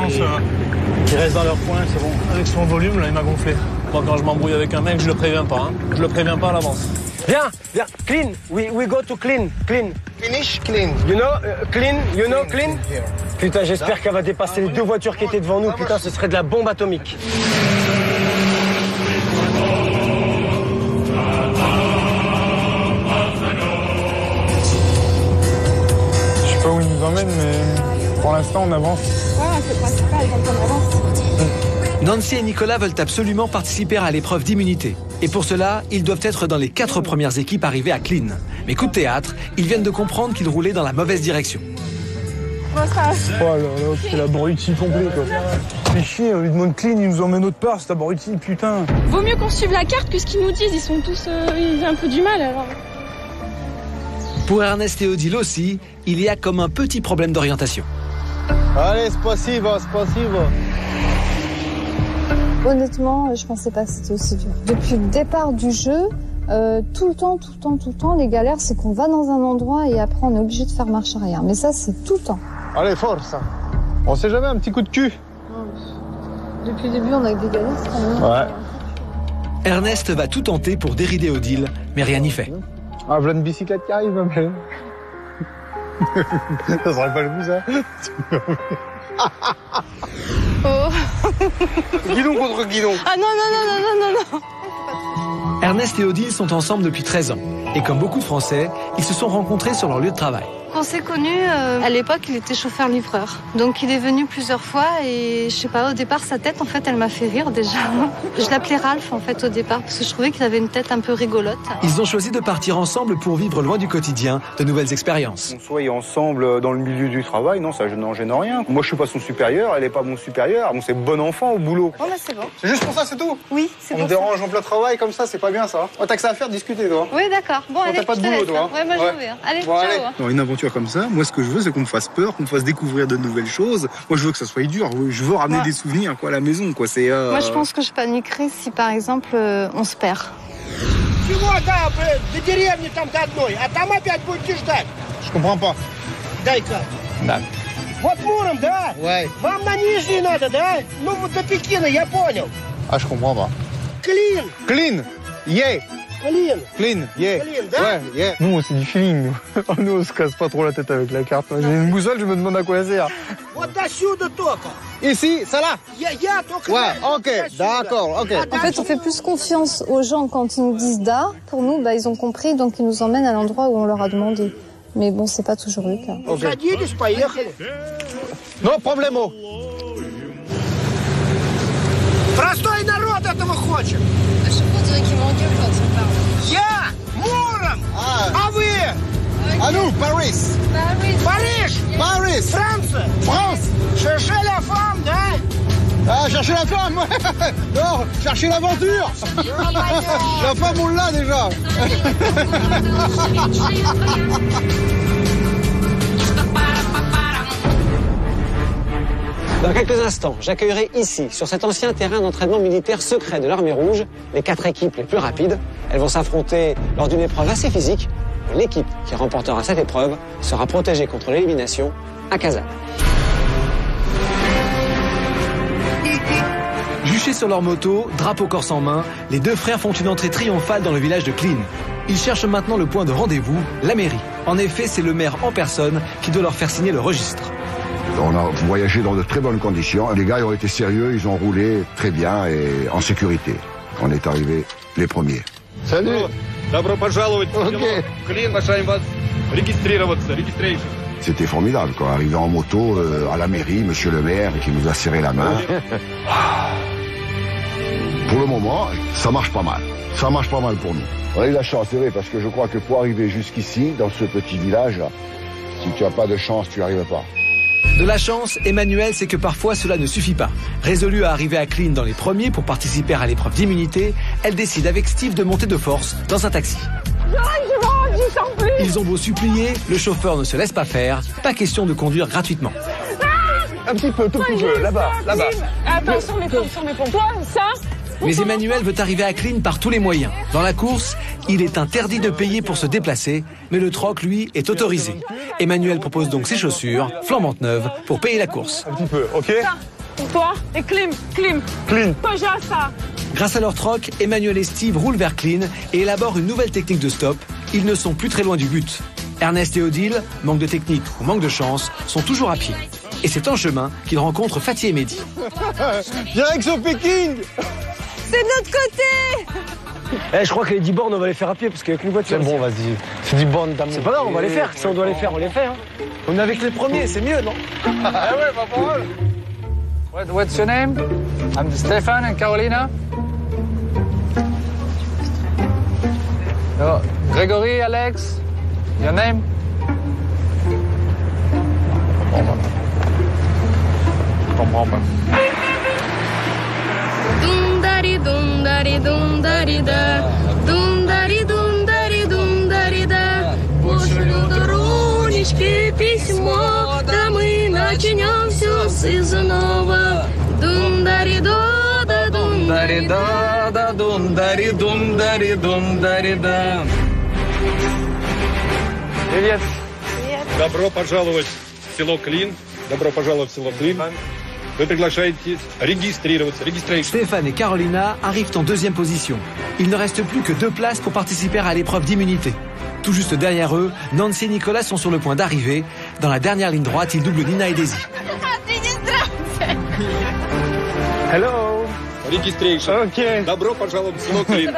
Qui restent dans leur coin, c'est bon. Avec son volume, là, il m'a gonflé. Moi, quand je m'embrouille avec un mec, je le préviens pas. Hein. Je le préviens pas à l'avance. Viens, clean. We go to clean. Finish, clean. You know, clean. You know, clean. Putain, j'espère qu'elle va dépasser les deux voitures qui étaient devant nous. Putain, ce serait de la bombe atomique. Je sais pas où il nous emmène, mais pour l'instant, on avance. Ouais, c'est principal quand on avance. Nancy et Nicolas veulent absolument participer à l'épreuve d'immunité. Et pour cela, ils doivent être dans les 4 premières équipes arrivées à Clean. Mais coup de théâtre, ils viennent de comprendre qu'ils roulaient dans la mauvaise direction. Oh là là, c'est l'abruti complet quoi. C'est chier, on lui demande Clean, il nous emmène autre part, cet abruti, putain. Vaut mieux qu'on suive la carte que ce qu'ils nous disent. Ils sont tous... ils ont un peu du mal alors. Pour Ernest et Odile aussi, il y a comme un petit problème d'orientation. Allez, spasibo. Honnêtement, je pensais pas que c'était aussi dur. Depuis le départ du jeu, tout le temps, les galères, c'est qu'on va dans un endroit et après on est obligé de faire marche arrière. Mais ça, c'est tout le temps. Allez, force. On sait jamais, un petit coup de cul. Depuis le début, on a que des galères, c'est quand même. Ouais. Ernest va tout tenter pour dérider Odile, mais rien n'y fait. Ah, voilà une bicyclette qui arrive, ma belle. Ça serait pas le coup, ça. Guidon contre guidon. Ah non. Ernest et Odile sont ensemble depuis 13 ans. Et comme beaucoup de Français, ils se sont rencontrés sur leur lieu de travail. On s'est connus, à l'époque, il était chauffeur-livreur. Donc il est venu plusieurs fois et je sais pas, au départ, sa tête, en fait, elle m'a fait rire déjà. Je l'appelais Ralph, en fait, au départ, parce que je trouvais qu'il avait une tête un peu rigolote. Ils ont choisi de partir ensemble pour vivre loin du quotidien de nouvelles expériences. On soit ensemble dans le milieu du travail, non, ça n'en gêne rien. Moi, je suis pas son supérieur, elle est pas mon supérieur. Bon, c'est bon enfant au boulot. Oh, bah c'est bon. C'est juste pour ça, c'est tout. Oui, c'est On pour me dérange en plein travail comme ça, c'est pas bien ça. Oh, t'as que ça à faire, discuter, toi. Oui, d'accord. Bon, allez, t'as pas de boulot, toi. Ouais, moi, je vais. Allez, bon, ciao. allez. Dans une aventure comme ça, moi, ce que je veux, c'est qu'on me fasse peur, qu'on me fasse découvrir de nouvelles choses. Moi, je veux que ça soit dur. Je veux ramener des souvenirs, quoi, à la maison, quoi. C'est. Moi, je pense que je paniquerais si, par exemple, on se perd. Je comprends pas. Да. Вот Муром, да? Ouais. Вам на Нижний надо, да? Ну, вот до Пекина, я понял. Ah, je comprends pas. Clean. Clean. Yeah. Clean, yeah. Clean, да? Ouais, yeah. Nous, c'est du feeling, nous. Nous, on se casse pas trop la tête avec la carte. J'ai une boussole, je me demande à quoi elle sert. Вот отсюда только. Ici, ça là? Я только. Ouais, ok, d'accord, ok. En fait, on fait plus confiance aux gens quand ils nous disent da. Pour nous, bah, ils ont compris, donc ils nous emmènent à l'endroit où on leur a demandé. Mais bon, c'est pas toujours le cas. Okay. Садитесь, поехали. No problemo. Простой народ, этого хочет? А что vous direz qu'ils m'engueulent quand ils parlent? Я Муром! А вы? А ну, Париж! Париж! Paris! Франция! France! Cherchez la femme, да? Ah, chercher la femme! Non, chercher l'aventure! La femme, on l'a déjà! Dans quelques instants, j'accueillerai ici, sur cet ancien terrain d'entraînement militaire secret de l'Armée rouge, les 4 équipes les plus rapides. Elles vont s'affronter lors d'une épreuve assez physique. L'équipe qui remportera cette épreuve sera protégée contre l'élimination à Kazan. Juchés sur leur moto, drapeau corse en main, les deux frères font une entrée triomphale dans le village de Klin. Ils cherchent maintenant le point de rendez-vous, la mairie. En effet, c'est le maire en personne qui doit leur faire signer le registre. On a voyagé dans de très bonnes conditions. Les gars ils ont été sérieux, ils ont roulé très bien et en sécurité. On est arrivés les premiers. Salut. Добро пожаловать в село Клин, желаем вас регистрироваться, registration. C'était formidable, quoi. Arrivé en moto à la mairie, monsieur le maire qui nous a serré la main. Pour le moment, ça marche pas mal. Ça marche pas mal pour nous. On a eu la chance, c'est vrai, parce que je crois que pour arriver jusqu'ici, dans ce petit village, si tu n'as pas de chance, tu n'y arrives pas. De la chance, Emmanuel sait que parfois cela ne suffit pas. Résolue à arriver à Klin dans les premiers pour participer à l'épreuve d'immunité, elle décide avec Steve de monter de force dans un taxi. Ils ont beau supplier, le chauffeur ne se laisse pas faire, pas question de conduire gratuitement. Un petit peu, tout petit peu, là-bas, là-bas. Attention mes pompes. Toi, ça? Mais Emmanuel veut arriver à Klin par tous les moyens. Dans la course, il est interdit de payer pour se déplacer, mais le troc, lui, est autorisé. Emmanuel propose donc ses chaussures, flambantes neuves, pour payer la course. Un petit peu, ok? Ça, pour toi, et Klim. Koja, ça. Grâce à leur troc, Emmanuel et Steve roulent vers Klin et élaborent une nouvelle technique de stop. Ils ne sont plus très loin du but. Ernest et Odile, manque de technique ou manque de chance, sont toujours à pied. Et c'est en chemin qu'ils rencontrent Fatih et Mehdi. Direction Pékin! C'est de l'autre côté! Je crois que les 10 bornes, on va les faire à pied, parce qu'avec une voiture... C'est bon, vas-y. C'est 10 bornes d'amour. C'est pas grave, on va les faire. Si on doit les faire, on les fait. Hein. On est avec les premiers, c'est mieux, non? Ah ouais, pas pour eux. What's your name? I'm Stefan and Carolina. Oh, Gregory, Alex, your name? Je comprends pas. Dum-dari, dum-dari, dum-dari-da. Dum-dari, dum-dari, dum-dari-да. Пошлю дружечке письмо, да мы начнем все с изного. Дум-дари-да, Дум-дари-да, дум-дари, дум-дари, дум-дари-да. Привет. Добро пожаловать в село Клин. Добро пожаловать в село Клин. Вы приглашаете регистрироваться. Stéphane et Carolina arrivent en deuxième position. Il ne reste plus que 2 places pour participer à l'épreuve d'immunité. Tout juste derrière eux, Nancy et Nicolas sont sur le point d'arriver. Dans la dernière ligne droite, ils doublent Nina et Daisy. Hello. Registration. Ok. Добро пожаловать в село Клин.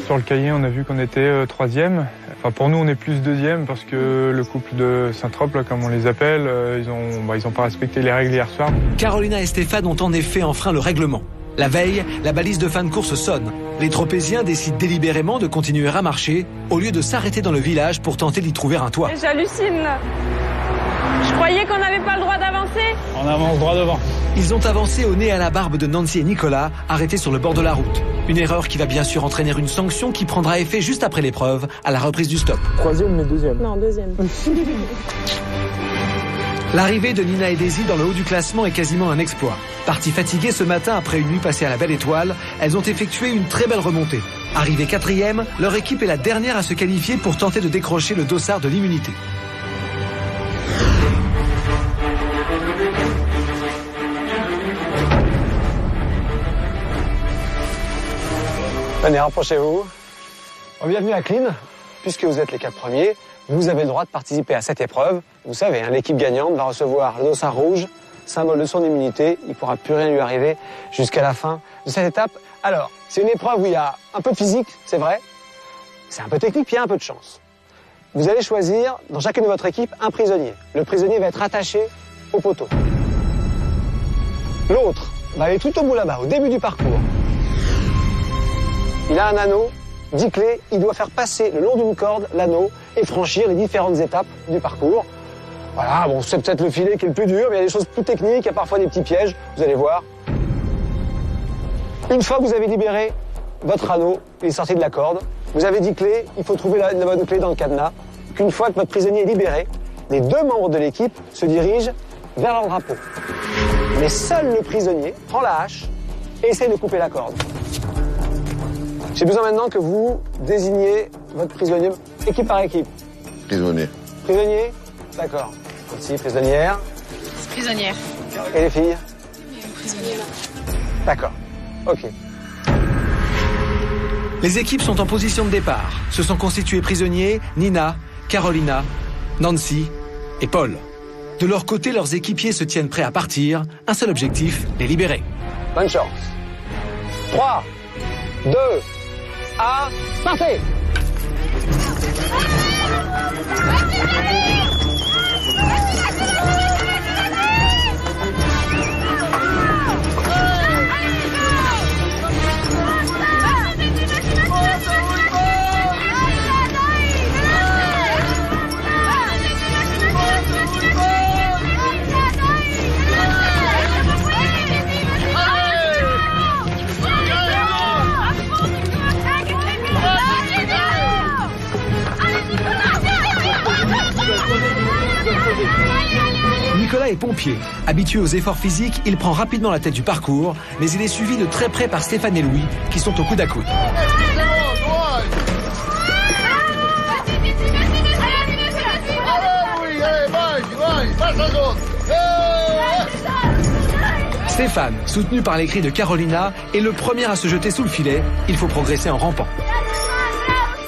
Sur le cahier, on a vu qu'on était 3e. Enfin, pour nous, on est plus 2e parce que le couple de Saint-Trope, là, comme on les appelle, ils ont pas respecté les règles hier soir. Carolina et Stéphane ont en effet enfreint le règlement. La veille, la balise de fin de course sonne. Les Tropéziens décident délibérément de continuer à marcher au lieu de s'arrêter dans le village pour tenter d'y trouver un toit. J'hallucine. Je croyais qu'on n'avait pas le droit d'avancer. On avance droit devant. Ils ont avancé au nez à la barbe de Nancy et Nicolas, arrêtés sur le bord de la route. Une erreur qui va bien sûr entraîner une sanction qui prendra effet juste après l'épreuve, à la reprise du stop. 3e mais 2e. Non, 2e. L'arrivée de Nina et Daisy dans le haut du classement est quasiment un exploit. Parties fatiguées ce matin après une nuit passée à la Belle Étoile, elles ont effectué une très belle remontée. Arrivée 4e, leur équipe est la dernière à se qualifier pour tenter de décrocher le dossard de l'immunité. Venez, rapprochez-vous. Bienvenue à Klin. Puisque vous êtes les 4 premiers, vous avez le droit de participer à cette épreuve. Vous savez, l'équipe gagnante va recevoir le dossard rouge, symbole de son immunité. Il ne pourra plus rien lui arriver jusqu'à la fin de cette étape. Alors, c'est une épreuve où il y a un peu de physique, c'est vrai. C'est un peu technique, puis il y a un peu de chance. Vous allez choisir, dans chacune de votre équipe, un prisonnier. Le prisonnier va être attaché au poteau. L'autre va aller tout au bout là-bas, au début du parcours. Il a un anneau, 10 clés, il doit faire passer le long d'une corde l'anneau et franchir les différentes étapes du parcours. Voilà, bon, c'est peut-être le filet qui est le plus dur, mais il y a des choses plus techniques, il y a parfois des petits pièges, vous allez voir. Une fois que vous avez libéré votre anneau, il est sorti de la corde, vous avez 10 clés, il faut trouver la bonne clé dans le cadenas. Qu'une fois que votre prisonnier est libéré, les 2 membres de l'équipe se dirigent vers leur drapeau. Mais seul le prisonnier prend la hache et essaye de couper la corde. J'ai besoin maintenant que vous désigniez votre prisonnier, équipe par équipe. Prisonnier. Prisonnier? D'accord. Ici, prisonnière. Prisonnière. Et les filles? Prisonnière. D'accord. Ok. Les équipes sont en position de départ. Se sont constitués prisonniers Nina, Carolina, Nancy et Paul. De leur côté, leurs équipiers se tiennent prêts à partir. Un seul objectif, les libérer. Bonne chance. 3, 2, 1, partez! Nicolas est pompier. Habitué aux efforts physiques, il prend rapidement la tête du parcours, mais il est suivi de très près par Stéphane et Louis, qui sont au coude à coude. Stéphane, soutenu par les cris de Carolina, est le premier à se jeter sous le filet. Il faut progresser en rampant.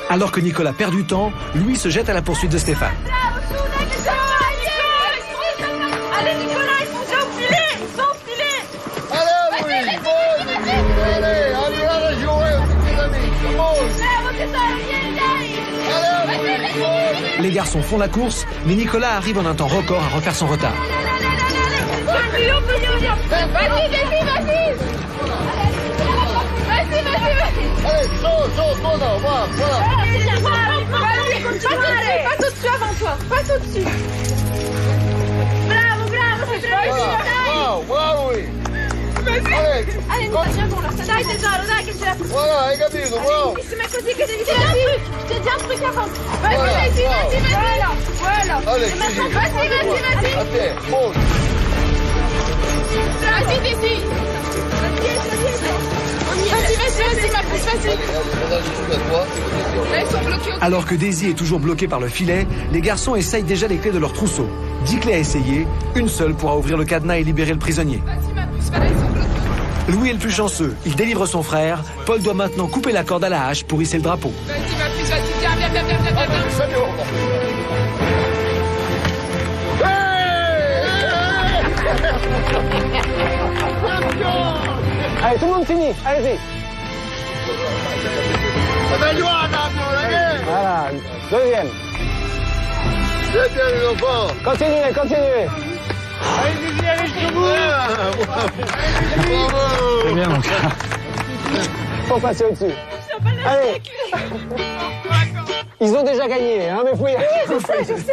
Alors que Nicolas perd du temps, Louis se jette à la poursuite de Stéphane. Allez Nicolas, ils sont déjà au filet, ils sont au filet. Les garçons font la course, mais Nicolas arrive en un temps record à refaire son retard. Vas-y, vas-y, vas-y. Allez, voilà. Passe au-dessus avant toi, passe au-dessus. Bravo, c'est très bien. Bravo, oui. Allez, Nicolas, viens bon là. Dai tesoro, dai che ce la fai. Voilà, hai capito, bravo. Si mets così che devi dire je t'ai dit un truc avant. Vas-y. Voilà. Allez, vas-y. À terre, monte. Vas-y, Desi. Vas-y, ma pousse, vas-y. Là, ils sont bloqués. Alors que Daisy est toujours bloquée par le filet, les garçons essayent déjà les clés de leur trousseau. 10 clés à essayer, une seule pourra ouvrir le cadenas et libérer le prisonnier. Vas-y, ma pousse, là, ils sont bloqués. Louis est le plus chanceux, il délivre son frère. Paul doit maintenant couper la corde à la hache pour hisser le drapeau. Vas-y, ma pousse, vas-y, viens. Allez, tout le monde finit, allez-y. Voilà, deuxième. Continuez. Allez jusqu'au bout. C'est bien, donc. Faut passer au-dessus. Allez. Ils ont déjà gagné, hein, mais faut y aller. Je sais.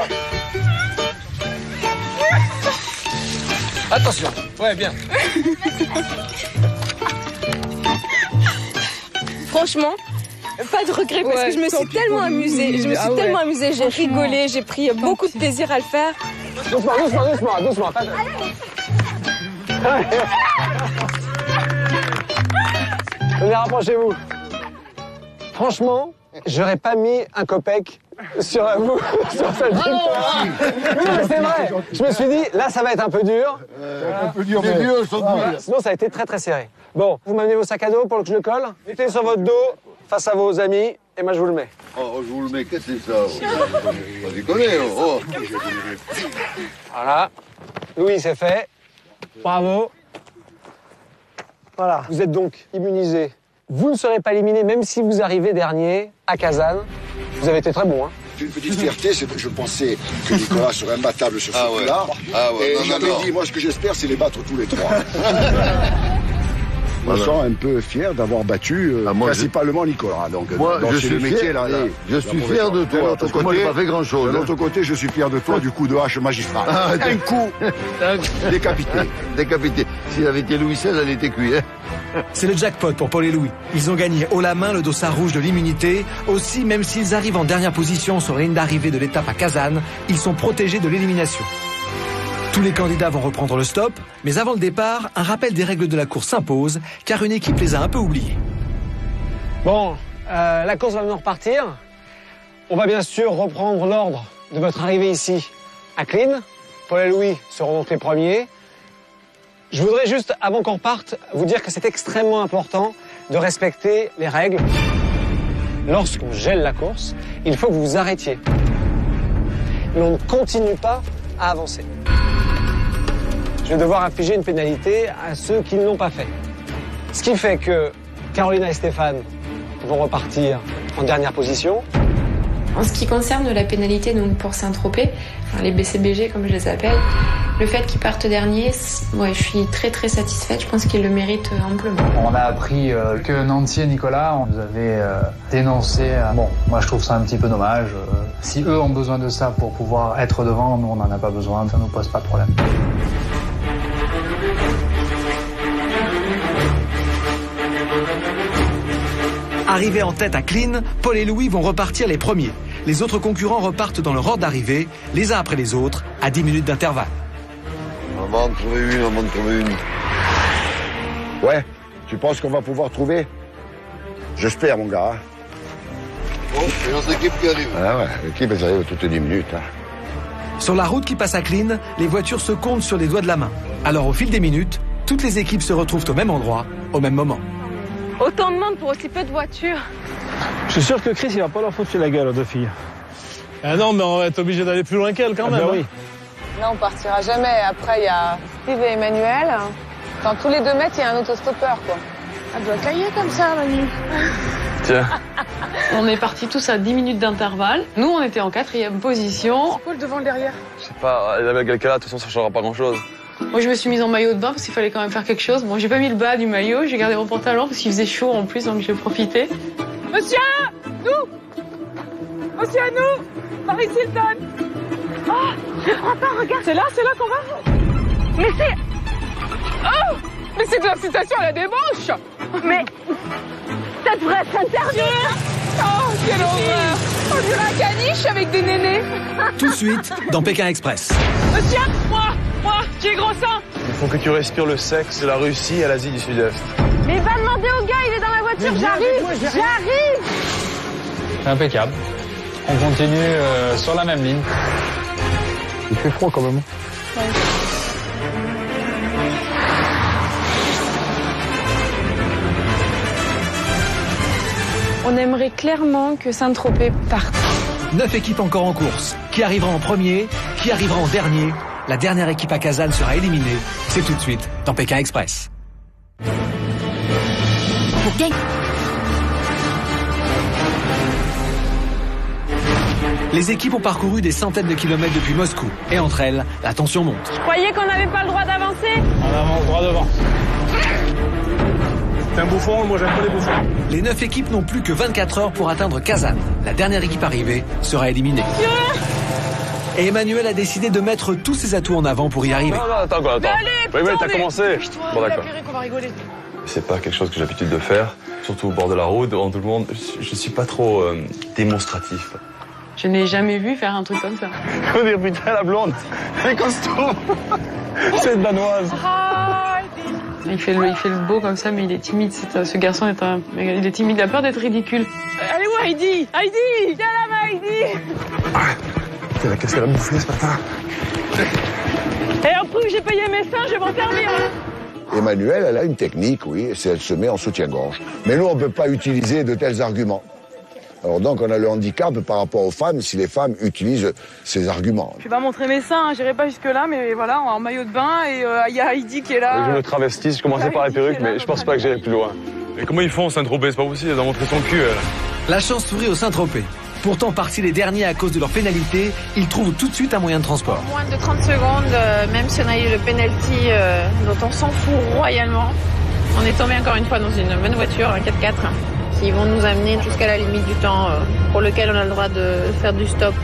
Attention. Ouais, bien. Franchement, pas de regret parce que je me suis tellement amusée. J'ai rigolé, j'ai pris beaucoup de plaisir à le faire. Doucement. Venez, rapprochez-vous. Franchement, j'aurais pas mis un copec sur cette victoire. Non, mais c'est vrai. Je me suis dit, là, ça va être un peu dur. Un peu dur, mais sinon, ça a été très serré. Bon, vous m'amenez vos sacs à dos pour que je le colle. Mettez sur votre dos, face à vos amis, et moi, je vous le mets. Oh, je vous le mets, qu'est-ce que c'est ça? Pas déconner, oh. Voilà. Louis, c'est fait. Bravo. Voilà. Vous êtes donc immunisés. Vous ne serez pas éliminé même si vous arrivez dernier à Kazan. Vous avez été très bon, hein. Une petite fierté, c'est que je pensais que Nicolas serait imbattable sur ce coup-là. Et j'avais dit, moi, ce que j'espère, c'est les battre tous les trois. Je me sens un peu fier d'avoir battu principalement Nicolas. Donc, moi, je suis fier de toi. Parce que moi, j'ai pas fait grand-chose. De l'autre côté, je suis fier de toi du coup de hache magistral. Un coup décapité. Décapité. S'il avait été Louis XVI, elle était cuite. C'est le jackpot pour Paul et Louis. Ils ont gagné haut la main le dossard rouge de l'immunité. Aussi, même s'ils arrivent en dernière position sur la ligne d'arrivée de l'étape à Kazan, ils sont protégés de l'élimination. Tous les candidats vont reprendre le stop, mais avant le départ, un rappel des règles de la course s'impose, car une équipe les a un peu oubliés. Bon, la course va maintenant repartir. On va bien sûr reprendre l'ordre de votre arrivée ici à Clean. Paul et Louis seront donc les premiers. Je voudrais juste, avant qu'on reparte, vous dire que c'est extrêmement important de respecter les règles. Lorsqu'on gèle la course, il faut que vous vous arrêtiez. On ne continue pas à avancer. Je vais devoir infliger une pénalité à ceux qui ne l'ont pas fait. Ce qui fait que Carolina et Stéphane vont repartir en dernière position. En ce qui concerne la pénalité donc pour Saint-Tropez, enfin les BCBG comme je les appelle, le fait qu'ils partent derniers, ouais, je suis très très satisfaite, je pense qu'ils le méritent amplement. On a appris que Nancy et Nicolas, on nous avait dénoncé. Bon, moi je trouve ça un petit peu dommage. Si eux ont besoin de ça pour pouvoir être devant, nous on n'en a pas besoin, ça nous pose pas de problème. Arrivés en tête à Clean, Paul et Louis vont repartir les premiers. Les autres concurrents repartent dans leur ordre d'arrivée, les uns après les autres, à 10 minutes d'intervalle. On va en trouver une. Ouais, tu penses qu'on va pouvoir trouver? J'espère, mon gars. Bon, c'est notre équipe qui arrive. Ah ouais, l'équipe, elle arrive toutes les 10 minutes. Hein. Sur la route qui passe à Clean, les voitures se comptent sur les doigts de la main. Alors au fil des minutes, toutes les équipes se retrouvent au même endroit, au même moment. Autant de monde pour aussi peu de voitures. Je suis sûr que Chris, il va pas leur foutre sur la gueule aux deux filles. Ah non, mais on va être obligé d'aller plus loin qu'elle quand même. Ben oui. Là, on partira jamais. Après, il y a Steve et Emmanuel. Dans tous les 2 mètres, il y a un autostoppeur, quoi. Elle doit cailler comme ça, Manu. Tiens. On est partis tous à 10 minutes d'intervalle. Nous, on était en 4e position. C'est quoi le devant, le derrière? Je sais pas, il avait quelqu'un là, de toute façon, ça changera pas grand-chose. Moi, je me suis mise en maillot de bain parce qu'il fallait quand même faire quelque chose. Bon, j'ai pas mis le bas du maillot, j'ai gardé mon pantalon parce qu'il faisait chaud en plus, donc j'ai profité. Monsieur, nous! Monsieur, nous! Paris Hilton! Oh, je crois pas, regarde! C'est là qu'on va? Mais c'est... Oh! Mais c'est de l'incitation à la débauche! Mais... Ça devrait être interdit! Oh, quelle horreur! On dirait un caniche avec des nénés! Tout de suite, dans Pékin Express. Monsieur, moi, j'ai gros seins! Il faut que tu respires le sexe de la Russie à l'Asie du Sud-Est. Mais va demander au gars, il est dans la voiture, j'arrive! C'est impeccable. On continue sur la même ligne. Il fait froid quand même. Ouais. On aimerait clairement que Saint-Tropez parte. 9 équipes encore en course. Qui arrivera en premier? Qui arrivera en dernier? La dernière équipe à Kazan sera éliminée. C'est tout de suite dans Pékin Express. Pour gagner. Les équipes ont parcouru des centaines de kilomètres depuis Moscou. Et entre elles, la tension monte. Je croyais qu'on n'avait pas le droit d'avancer. On avance droit devant. C'est un bouffon, moi j'aime pas les bouffons. Les 9 équipes n'ont plus que 24 heures pour atteindre Kazan. La dernière équipe arrivée sera éliminée. Et Emmanuel a décidé de mettre tous ses atouts en avant pour y arriver. Non, attends. Mais allez, oui, t'as commencé. Bon, d'accord. On va rigoler. C'est pas quelque chose que j'ai l'habitude de faire, surtout au bord de la route, devant tout le monde. Je suis pas trop démonstratif. Je n'ai jamais vu faire un truc comme ça. On dirait putain la blonde, elle est costaud. C'est une danoise. Il fait le beau comme ça, mais il est timide. Ce garçon il est timide, il a peur d'être ridicule. Allez où Heidi? Heidi! Viens là, Heidi! Qu'est-ce qu'elle a bouffé ce matin? Et après que j'ai payé mes seins, je vais m'en servir. Emmanuel, elle a une technique, oui, c'est elle se met en soutien-gorge. Mais nous, on ne peut pas utiliser de tels arguments. Alors donc, on a le handicap par rapport aux femmes si les femmes utilisent ces arguments. Je vais pas montrer mes seins, j'irai pas jusque-là, mais voilà, en maillot de bain, et il y a Heidi qui est là. Je me travestis, je commençais par la perruque, mais je pense pas que j'aille plus loin. Mais comment ils font Saint-Tropez? C'est pas possible, elle a montré son cul, elle. La chance sourit au Saint-Tropez. Pourtant, partis les derniers à cause de leur pénalité, ils trouvent tout de suite un moyen de transport. Moins de 30 secondes, même si on a eu le penalty dont on s'en fout royalement. On est tombé encore une fois dans une bonne voiture, un 4x4, qui vont nous amener jusqu'à la limite du temps pour lequel on a le droit de faire du stop.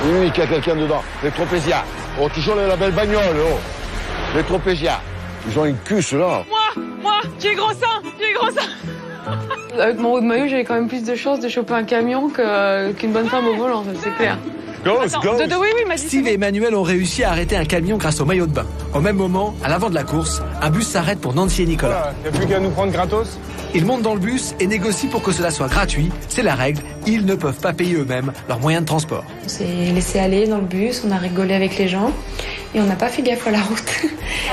Oui, qu'il y a quelqu'un dedans. Les Tropéziens. Oh, toujours la belle bagnole, oh. Les Tropéziens. Ils ont une queue, ceux-là. Moi, j'ai gros seins. Avec mon haut de maillot, j'avais quand même plus de chances de choper un camion qu'une bonne femme au volant, ça, c'est clair. Steve et Emmanuel ont réussi à arrêter un camion grâce au maillot de bain. Au même moment, à l'avant de la course, un bus s'arrête pour Nancy et Nicolas. Il n'y a plus qu'à nous prendre gratos. Ils montent dans le bus et négocient pour que cela soit gratuit. C'est la règle. Ils ne peuvent pas payer eux-mêmes leurs moyens de transport. On s'est laissé aller dans le bus, on a rigolé avec les gens et on n'a pas fait gaffe à la route.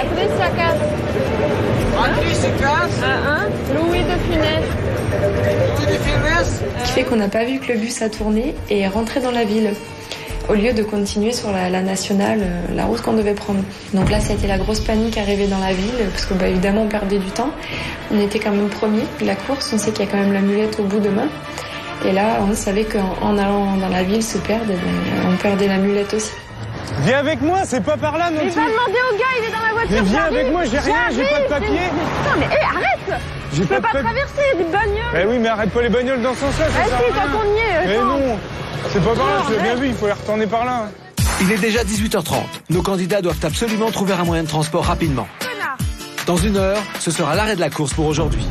Après, ça casse. Après, ça casse. Louis de Funès. Ce qui fait qu'on n'a pas vu que le bus a tourné et est rentré dans la ville, au lieu de continuer sur la nationale, la route qu'on devait prendre. Donc là, ça a été la grosse panique arrivée dans la ville, parce que évidemment, on perdait du temps. On était quand même premiers de la course, on sait qu'il y a quand même la mulette au bout de main. Et là, on savait qu'en allant dans la ville se perdre, on perdait la mulette aussi. Viens avec moi, c'est pas par là non plus. Il va demander au gars, il est dans la voiture. Mais viens avec moi, j'ai rien, j'ai pas de papier. Putain, mais arrête. Je peux pas traverser, il y a des bagnoles. Mais oui, mais arrête pas les bagnoles dans ce sens-là. Ah si, quand on y est. Mais non, c'est pas par là, tu l'as bien vu, il faut y retourner par là. Il est déjà 18h30. Nos candidats doivent absolument trouver un moyen de transport rapidement. Dans 1 heure, ce sera l'arrêt de la course pour aujourd'hui.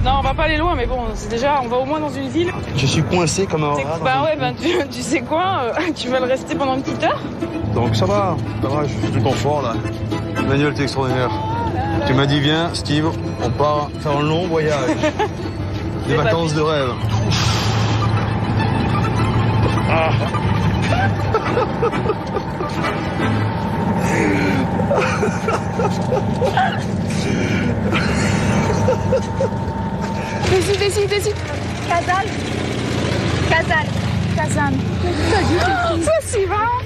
Non, on va pas aller loin, mais bon, c'est déjà, on va au moins dans une ville. Je suis coincé comme un rat. Bah ouais, tu sais quoi, tu vas le rester pendant une petite heure. Donc ça va, je suis plus confort là. Emmanuel, t'es extraordinaire. Tu m'as dit, viens, Steve, on part faire un long voyage. Des vacances de rêve. Ah. Décide. Kazan.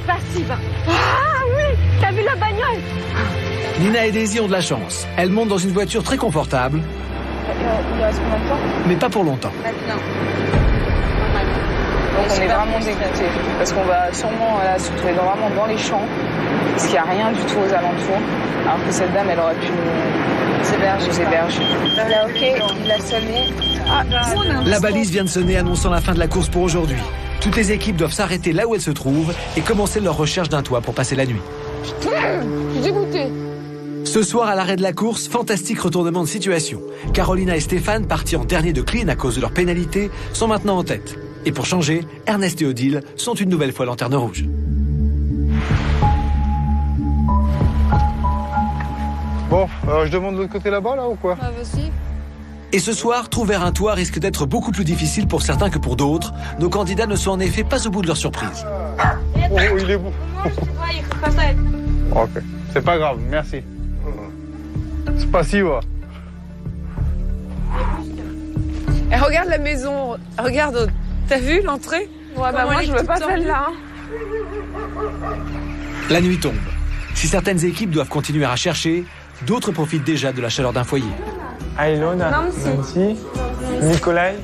Passiva. Ah oui, t'as vu la bagnole? Nina et Daisy ont de la chance. Elles montent dans une voiture très confortable. Il reste combien de temps? Mais pas pour longtemps. Donc on est vraiment dégoûtés parce qu'on va sûrement se retrouver vraiment dans les champs parce qu'il n'y a rien du tout aux alentours. Alors que cette dame, elle aurait pu nous héberger. Là, ok, il a sonné. La balise vient de sonner annonçant la fin de la course pour aujourd'hui. Toutes les équipes doivent s'arrêter là où elles se trouvent et commencer leur recherche d'un toit pour passer la nuit. Je suis dégoûtée. Ce soir, à l'arrêt de la course, fantastique retournement de situation. Carolina et Stéphane, partis en dernier de Clean à cause de leur pénalité, sont maintenant en tête. Et pour changer, Ernest et Odile sont une nouvelle fois lanterne rouge. Bon, alors je demande de l'autre côté là-bas, là, ou quoi? Ah, vas-y. Et ce soir, trouver un toit risque d'être beaucoup plus difficile pour certains que pour d'autres. Nos candidats ne sont en effet pas au bout de leur surprise. Oh, il est beau. Ok, c'est pas grave, merci. Spasibo. Et regarde la maison, regarde, t'as vu l'entrée? Ouais, bah moi je veux pas celle-là. La nuit tombe. Si certaines équipes doivent continuer à chercher, d'autres profitent déjà de la chaleur d'un foyer. Ilona, Nancy, Nikolai.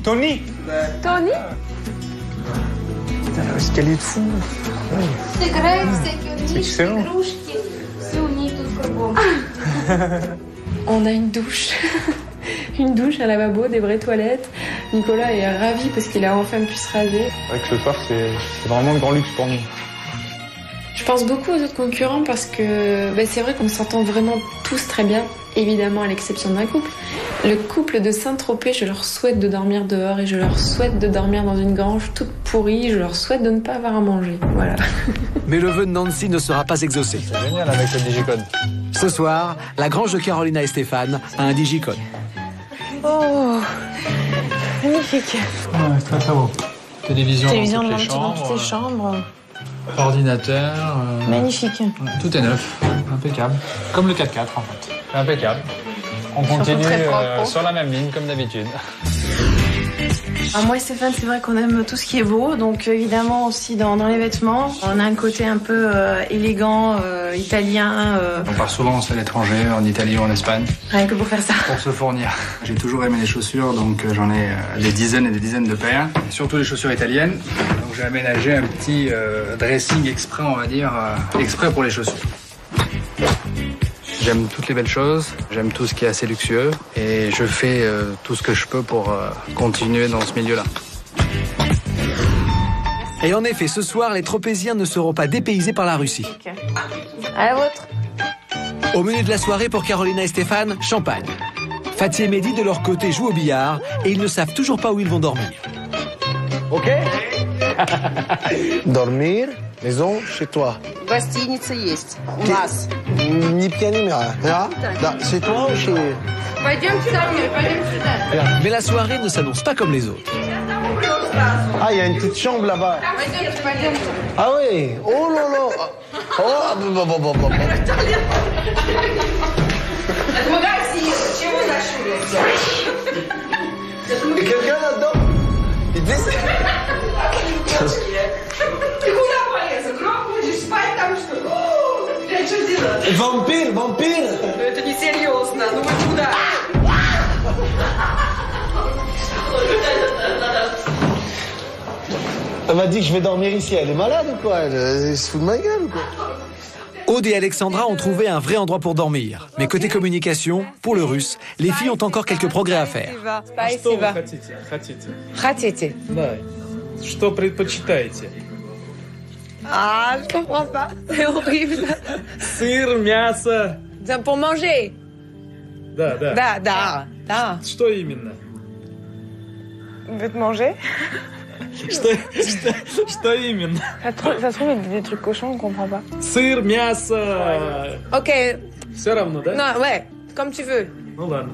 Tony. Putain, l'escalier de fou. C'est excellent. On a une douche. Une douche, un lavabo, des vraies toilettes. Nicolas est ravi parce qu'il a enfin pu se raser. C'est vrai que ce soir, c'est vraiment le grand luxe pour nous. Je pense beaucoup aux autres concurrents parce que c'est vrai qu'on s'entend vraiment tous très bien, évidemment à l'exception d'un couple. Le couple de Saint-Tropez, je leur souhaite de dormir dehors et je leur souhaite de dormir dans une grange toute pourrie. Je leur souhaite de ne pas avoir à manger. Voilà. Mais le vœu de Nancy ne sera pas exaucé. C'est génial avec le digicode. Ce soir, la grange de Carolina et Stéphane a un digicode. Oh, magnifique. Ouais, très très beau. Télévision dans toutes toutes les chambres. Ordinateur. Magnifique. Tout est neuf, impeccable. Comme le 4x4 en fait. Impeccable. On continue sur la même ligne comme d'habitude. Alors moi et Stéphane, c'est vrai qu'on aime tout ce qui est beau, donc évidemment aussi dans les vêtements. On a un côté un peu élégant, italien. On part souvent à l'étranger, en Italie ou en Espagne. Rien que pour faire ça. Pour se fournir. J'ai toujours aimé les chaussures, donc j'en ai des dizaines et des dizaines de paires. Surtout les chaussures italiennes. Donc j'ai aménagé un petit dressing exprès, on va dire, exprès pour les chaussures. J'aime toutes les belles choses, j'aime tout ce qui est assez luxueux et je fais tout ce que je peux pour continuer dans ce milieu-là. Et en effet, ce soir, les Tropéziens ne seront pas dépaysés par la Russie. Okay. À la vôtre. Au menu de la soirée pour Carolina et Stéphane, champagne. Fatih et Mehdi, de leur côté, jouent au billard et ils ne savent toujours pas où ils vont dormir. Ok. Dormir, maison, chez toi. Гостиница есть. У нас. Ni pied ni mère. C'est toi ou chez... Пойдемте ко мне, пойдем сюда. Mais la soirée ne s'annonce pas comme les autres. Ah, il y a une petite chambre là-bas. Пойдемте, пойдемте. Ah oui. Oh là là. Oh, bon. Это магазин. Чего нашли? Et quelqu'un là-dedans? Il dit... Ты куда полез? Громко будешь спать там, что ли? Блядь, что делать? Vampire. Это не серьезно. Ну вы куда? Elle m'a dit que je vais dormir ici. Elle est malade ou quoi? Elle se fout de ma gueule ou quoi? Aude et Alexandra ont trouvé un vrai endroit pour dormir. Mais côté communication, pour le russe, les filles ont encore quelques progrès à faire. Что вы хотите? Хотите? Да. Что предпочитаете? Ah, je comprends pas. C'est horrible. Сыр, мясо. Pour manger. Да. Да. Что именно? On veut te manger? Что именно? Ça se trouve, il y a des trucs cochons, on comprend pas. Сыр, мясо. Ok. Все равно, да? Non, ouais, comme tu veux. Ну ладно.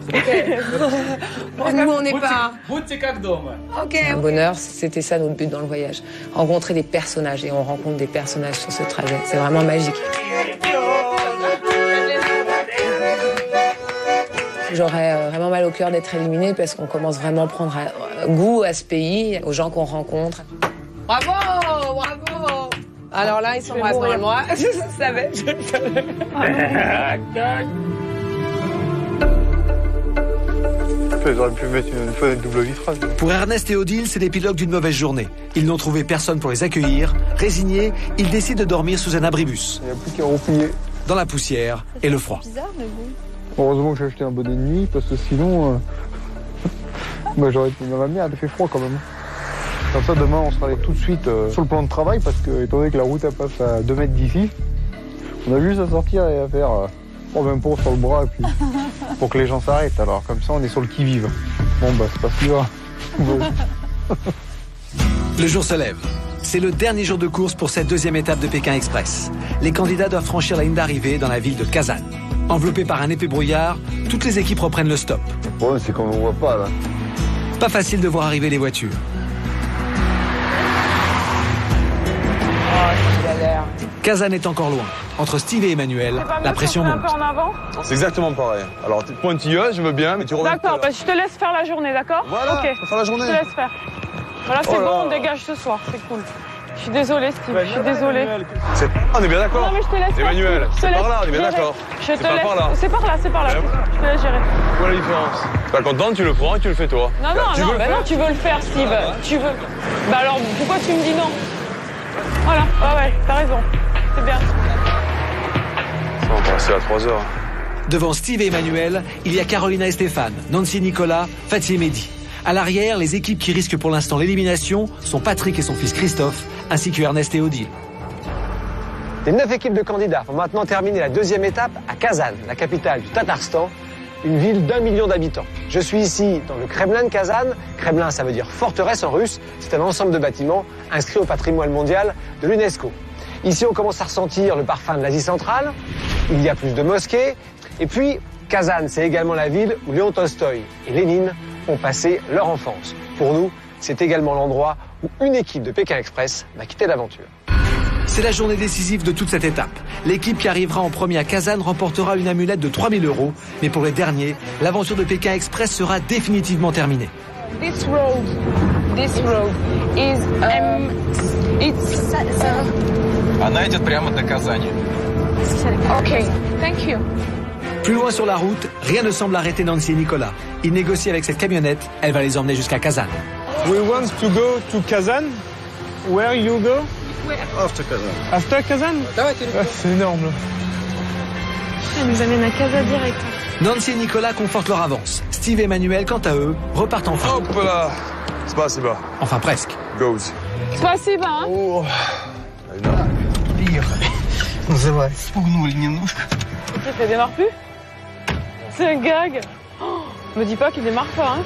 Nous, on n'est pas... Будьте как дома. Ok. Un bonheur, c'était ça notre but dans le voyage. Rencontrer des personnages, et on rencontre des personnages sur ce trajet. C'est vraiment magique. J'aurais vraiment mal au cœur d'être éliminée parce qu'on commence vraiment à prendre goût à ce pays, aux gens qu'on rencontre. Bravo! Alors là, ils s'embrassent normalement. Je le savais. Ils auraient pu mettre une fenêtre double vitrage. Pour Ernest et Odile, c'est l'épilogue d'une mauvaise journée. Ils n'ont trouvé personne pour les accueillir. Résignés, ils décident de dormir sous un abribus. Il n'y a plus qu'à replier. Dans la poussière et le froid. Bizarre, mais bon. Heureusement que j'ai acheté un bonnet de nuit parce que sinon, j'aurais été dans la merde. Il fait froid quand même. Comme ça, demain, on sera allé tout de suite sur le plan de travail parce que, étant donné que la route elle passe à 2 mètres d'ici, on a juste à sortir et à faire même pas sur le bras et puis pour que les gens s'arrêtent. Alors comme ça, on est sur le qui-vive. Bon, bah c'est pas si grave. Le jour se lève. C'est le dernier jour de course pour cette deuxième étape de Pékin Express. Les candidats doivent franchir la ligne d'arrivée dans la ville de Kazan. Enveloppés par un épais brouillard, toutes les équipes reprennent le stop. Le problème, c'est qu'on ne voit pas, là. Pas facile de voir arriver les voitures. Kazan est encore loin. Entre Steve et Emmanuel, la pression monte. Un peu en avant. C'est exactement pareil. Alors, pointilleuse, je veux bien, mais tu reviens. D'accord, bah, je te laisse faire la journée, d'accord? Voilà, ok. on va faire la journée. Je te laisse faire. Voilà, c'est bon, on dégage ce soir, c'est cool. Je suis désolée, Steve, je suis désolée. On est bien d'accord. Non, mais je te laisse Emmanuel, faire. c'est par là, on est bien d'accord. Je te laisse. C'est par là, c'est par là. Je te laisse gérer. Quoi la différence? T'es pas contente, tu le prends et tu le fais toi. Non, tu veux le faire, Steve. Tu veux. Bah alors, pourquoi tu me dis non? Voilà, ouais, t'as raison. C'est bien. Ça, on va passer à 3 heures. Devant Steve et Emmanuel, il y a Carolina et Stéphane, Nancy et Nicolas, Fatih et Mehdi. À l'arrière, les équipes qui risquent pour l'instant l'élimination sont Patrick et son fils Christophe, ainsi que Ernest et Odile. Les 9 équipes de candidats vont maintenant terminer la deuxième étape à Kazan, la capitale du Tatarstan, une ville d'1 million d'habitants. Je suis ici dans le Kremlin de Kazan. Kremlin, ça veut dire forteresse en russe. C'est un ensemble de bâtiments inscrits au patrimoine mondial de l'UNESCO. Ici, on commence à ressentir le parfum de l'Asie centrale. Il y a plus de mosquées. Et puis, Kazan, c'est également la ville où Léon Tolstoï et Lénine ont passé leur enfance. Pour nous, c'est également l'endroit où une équipe de Pékin Express va quitter l'aventure. C'est la journée décisive de toute cette étape. L'équipe qui arrivera en premier à Kazan remportera une amulette de 3 000 €. Mais pour les derniers, l'aventure de Pékin Express sera définitivement terminée. This road is Она идет прямо до Казани. Okay, thank you. Plus loin sur la route, rien ne semble arrêter Nancy et Nicolas. Ils négocient avec cette camionnette, elle va les emmener jusqu'à Kazan. We want to go to Kazan. Where you go? After Kazan. After Kazan? C'est énorme. Elle nous amène à Casa direct. Nancy et Nicolas confortent leur avance. Steve et Emmanuel, quant à eux, repartent en fin. Hop là. Spasiba. Enfin presque. Goes. Спасибо, hein. Oh. Называй. Спугнули немножко. Ok, ça démarre plus? C'est un gag. Oh, me dis pas qu'il démarre pas, hein.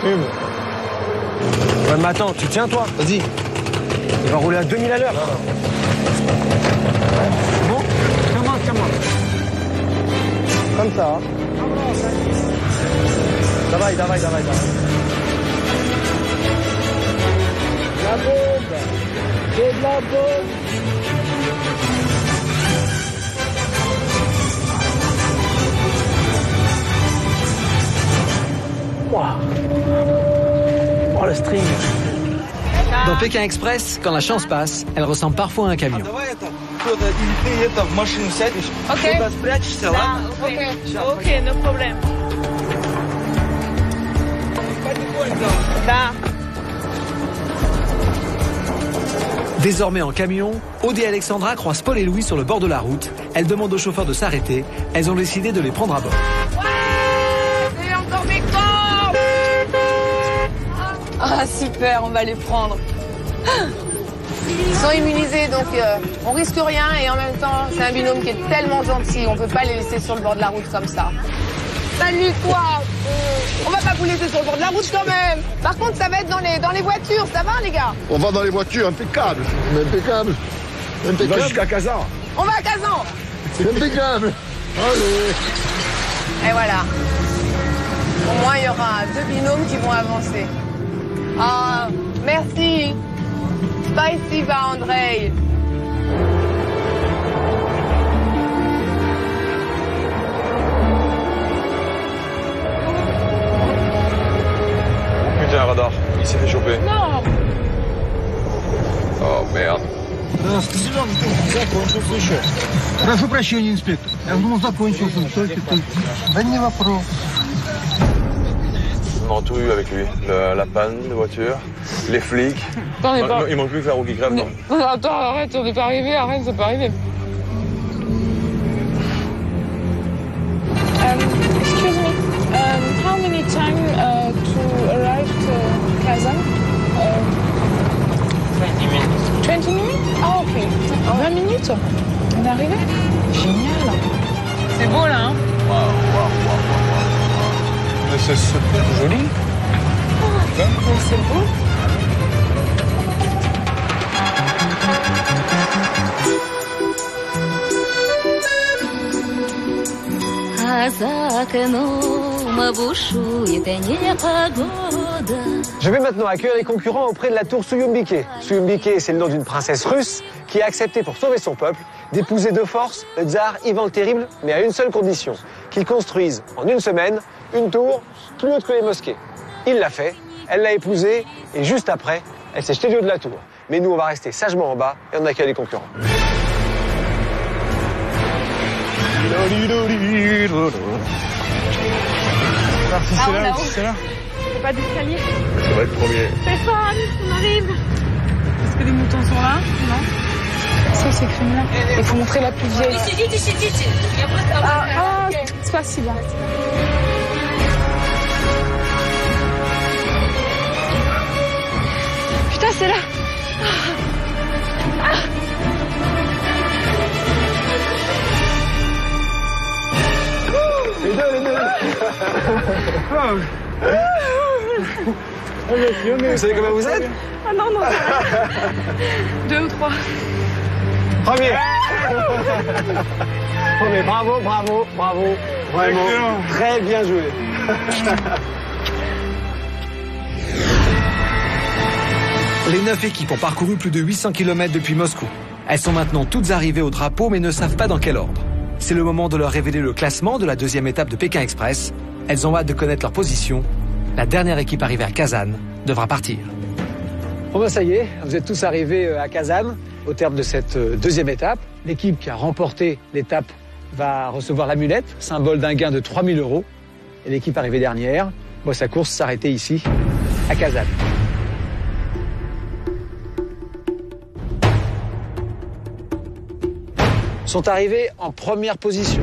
Ouais, mais attends, tu tiens, toi? Vas-y. Il va rouler à 2000 à l'heure. Bon, comment? Comme ça. Hein. Давай. La bombe. C'est de la bombe. Wow. Oh, le string. Dans Pékin Express, quand la chance passe, elle ressemble parfois à un camion. Ok. Ok, no problème. Da. Désormais en camion, Aude et Alexandra croisent Paul et Louis sur le bord de la route. Elles demandent au chauffeur de s'arrêter. Elles ont décidé de les prendre à bord. Et encore des corps. Ah super, on va les prendre. Ils sont immunisés, donc on risque rien et en même temps, c'est un binôme qui est tellement gentil, on peut pas les laisser sur le bord de la route comme ça. Salut toi. On va pas vous laisser sur le bord de la route quand même. Par contre, ça va être dans les voitures, ça va les gars? On va dans les voitures, impeccable. Impeccable. On va jusqu'à Kazan. On va à Kazan. C'est impeccable. Allez. Et voilà. Au moins, il y aura 2 binômes qui vont avancer. Ah, merci. Спасибо, Andrei. Putain, un radar. Il s'est fait choper. Non. Oh merde. Прошу прощения, инспектор. Я думал, закончил. Да не вопрос. On a tout eu avec lui. La panne de voiture, les flics. Attends, il manque plus que la roue qui crève, non? Attends, arrête, on n'est pas arrivé, arrête, c'est pas arrivé. Excuse me, how many time to arrive to Kazan? 20 minutes. 20 minutes? Ah, ok. 20 minutes? On est arrivé? Génial. C'est beau, là, hein? Waouh. Mais c'est super joli. Mais c'est beau. Je vais maintenant accueillir les concurrents auprès de la tour Suyumbike. Suyumbike, c'est le nom d'une princesse russe qui a accepté pour sauver son peuple d'épouser de force le tsar Ivan le Terrible, mais à une seule condition, qu'il construise en une semaine une tour plus haute que les mosquées. Il l'a fait, elle l'a épousée et juste après, elle s'est jetée du haut de la tour. Mais nous, on va rester sagement en bas et on accueille les concurrents. C'est là. C'est pas d'escalier. Ça va être premier. Stéphane, on arrive. Est-ce que les moutons sont là? Non. Ça, c'est criminel. Il faut montrer la plus vieille. Ah, c'est pas si bien. Putain, c'est là. Ah. Les deux. Vous savez comment vous êtes? Ah non. 2 ou 3. Premier. Premier. Bravo. Vraiment, très bien joué. Les 9 équipes ont parcouru plus de 800 km depuis Moscou. Elles sont maintenant toutes arrivées au drapeau mais ne savent pas dans quel ordre. C'est le moment de leur révéler le classement de la deuxième étape de Pékin Express. Elles ont hâte de connaître leur position. La dernière équipe arrivée à Kazan devra partir. Bon ben ça y est, vous êtes tous arrivés à Kazan au terme de cette deuxième étape. L'équipe qui a remporté l'étape va recevoir l'amulette, symbole d'un gain de 3 000 €. Et l'équipe arrivée dernière voit sa course s'arrêter ici, à Kazan. sont arrivés en première position.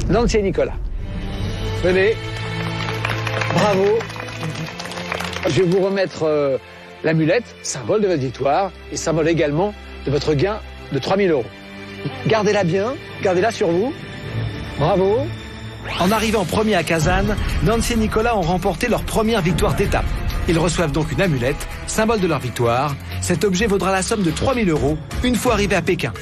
Nancy et Nicolas. Venez. Bravo. Je vais vous remettre l'amulette, symbole de votre victoire, et symbole également de votre gain de 3 000 €. Gardez-la bien, gardez-la sur vous. Bravo. En arrivant premier à Kazan, Nancy et Nicolas ont remporté leur première victoire d'étape. Ils reçoivent donc une amulette, symbole de leur victoire. Cet objet vaudra la somme de 3 000 € une fois arrivé à Pékin.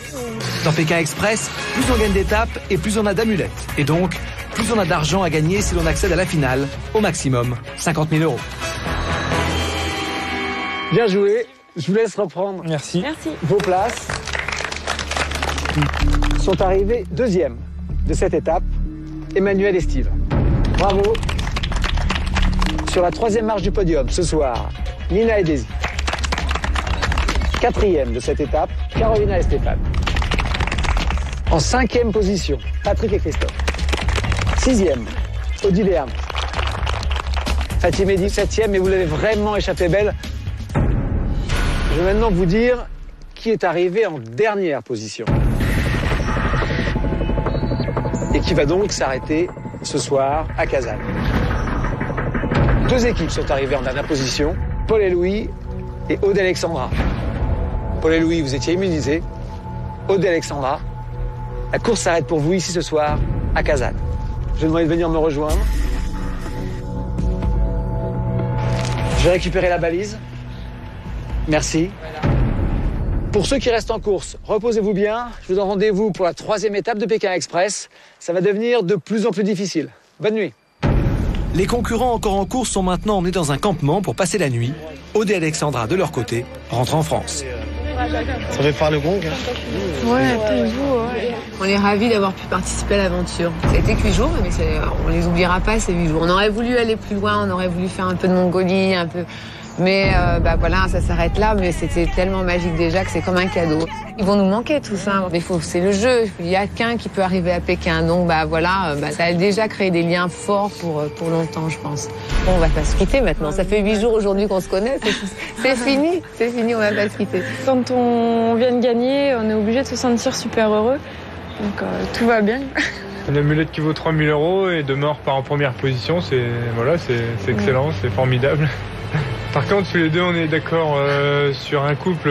Dans Pékin Express, plus on gagne d'étapes et plus on a d'amulettes. Et donc, plus on a d'argent à gagner si l'on accède à la finale, au maximum 50 000 €. Bien joué. Je vous laisse reprendre Merci. vos places. Sont arrivés deuxième de cette étape, Emmanuel et Steve. Bravo. Sur la troisième marche du podium, ce soir, Nina et Daisy. Quatrième de cette étape, Carolina et Stéphane. En cinquième position, Patrick et Christophe. Sixième, Odile et Arnaud. Fatima dit septième, mais vous l'avez vraiment échappé belle. Je vais maintenant vous dire qui est arrivé en dernière position. Et qui va donc s'arrêter ce soir à Kazan. Deux équipes sont arrivées en dernière position, Paul et Louis et Aude et Alexandra. Paul et Louis, vous étiez immunisés. Aude et Alexandra, la course s'arrête pour vous ici ce soir à Kazan. Je vais demander de venir me rejoindre. Je vais récupérer la balise. Merci. Pour ceux qui restent en course, reposez-vous bien. Je vous donne rendez-vous pour la troisième étape de Pékin Express. Ça va devenir de plus en plus difficile. Bonne nuit. Les concurrents encore en course sont maintenant emmenés dans un campement pour passer la nuit. Aude et Alexandra, de leur côté, rentrent en France. Ça fait faire le gong. On est ravis d'avoir pu participer à l'aventure. Ça a été que 8 jours, mais on les oubliera pas ces 8 jours. On aurait voulu aller plus loin, on aurait voulu faire un peu de Mongolie, un peu... Mais voilà, ça s'arrête là, mais c'était tellement magique déjà que c'est comme un cadeau. Ils vont nous manquer tout ça, mais c'est le jeu, il n'y a qu'un qui peut arriver à Pékin. Donc voilà, ça a déjà créé des liens forts pour longtemps, je pense. Bon, on va pas se quitter maintenant, ça fait 8 jours aujourd'hui qu'on se connaît, c'est fini, on va pas se quitter. Quand on vient de gagner, on est obligé de se sentir super heureux, donc tout va bien. Une amulette qui vaut 3 000 € et demain on repart en première position, c'est excellent, c'est formidable. Par contre, tous les deux, on est d'accord sur un couple.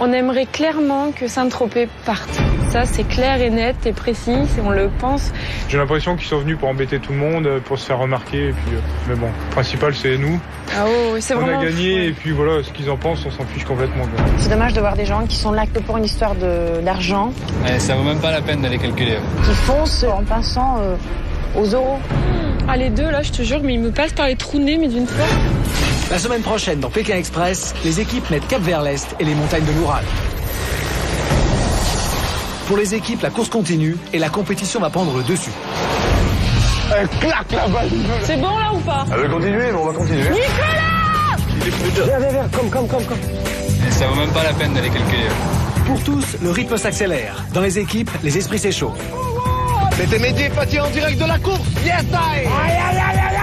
On aimerait clairement que Saint-Tropez parte. Ça, c'est clair et net et précis, on le pense. J'ai l'impression qu'ils sont venus pour embêter tout le monde, pour se faire remarquer. Et puis, mais bon, le principal, c'est nous. Ah oui, c'est vraiment... On a gagné et puis voilà, ce qu'ils en pensent, on s'en fiche complètement. C'est dommage de voir des gens qui sont là que pour une histoire d'argent. Ça vaut même pas la peine d'aller calculer. Qui foncent en pensant aux euros. Ah, les deux, là, je te jure, mais ils me passent par les trous de nez, mais d'une fois. La semaine prochaine, dans Pékin Express, les équipes mettent cap vers l'est et les montagnes de l'Oural. Pour les équipes, la course continue et la compétition va prendre le dessus. Elle claque la balle. C'est bon là ou pas? Elle veut continuer, mais on va continuer. Nicolas! Viens, comme. Ça vaut même pas la peine d'aller calculer. Pour tous, le rythme s'accélère. Dans les équipes, les esprits s'échauffent. C'était Mehdi et Fatih en direct de la course. Yes, I!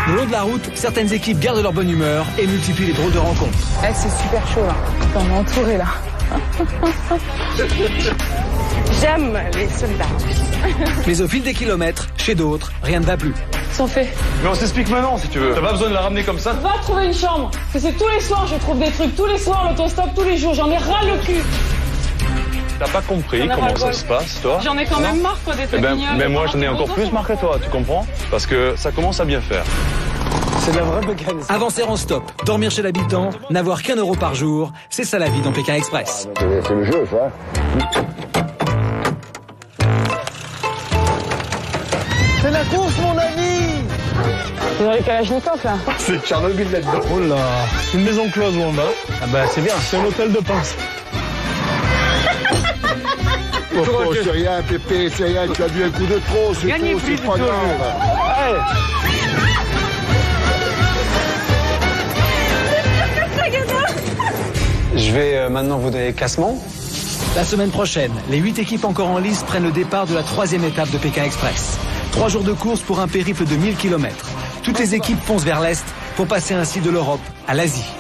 Le long de la route, certaines équipes gardent leur bonne humeur et multiplient les drôles de rencontres. C'est super chaud là. On est entouré là. J'aime les soldats. Mais au fil des kilomètres, chez d'autres, rien ne va plus. S'en fait. Mais on s'explique maintenant si tu veux. T'as pas besoin de la ramener comme ça. Va trouver une chambre. Parce que c'est tous les soirs, je trouve des trucs. Tous les soirs, l'autostop, tous les jours. J'en ai ras le cul. T'as pas compris comment ça se passe, toi? J'en ai quand même marre, toi, d'être mignonne. Mais moi, j'en ai encore plus marre que toi, tu comprends? Parce que ça commence à bien faire. C'est de la vraie mécanique. Avancer en stop, dormir chez l'habitant, n'avoir qu'1 € par jour, c'est ça la vie dans Pékin Express. C'est le jeu, ça. C'est la course, mon ami. Vous avez Kalachnikov, là? C'est Tchernobyl là-dedans. Oh là, c'est une maison close où on va. Ah bah c'est bien, c'est un hôtel de pince. Oh, c'est rien, Pépé, c'est rien, tu as bu un coup de trop, c'est tout, c'est pas grave. Je vais maintenant vous donner le classement. La semaine prochaine, les 8 équipes encore en lice prennent le départ de la 3e étape de Pékin Express. 3 jours de course pour un périple de 1000 km. Toutes les équipes foncent vers l'est pour passer ainsi de l'Europe à l'Asie.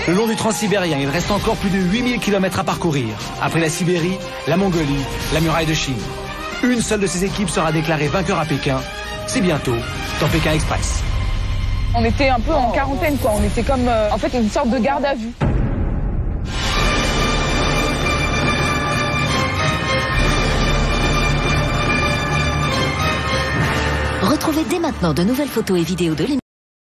Le long du transsibérien, il reste encore plus de 8000 km à parcourir. Après la Sibérie, la Mongolie, la muraille de Chine. Une seule de ces équipes sera déclarée vainqueur à Pékin. C'est bientôt dans Pékin Express. On était un peu en quarantaine, quoi. On était comme, en fait, une sorte de garde à vue. Retrouvez dès maintenant de nouvelles photos et vidéos de l'émission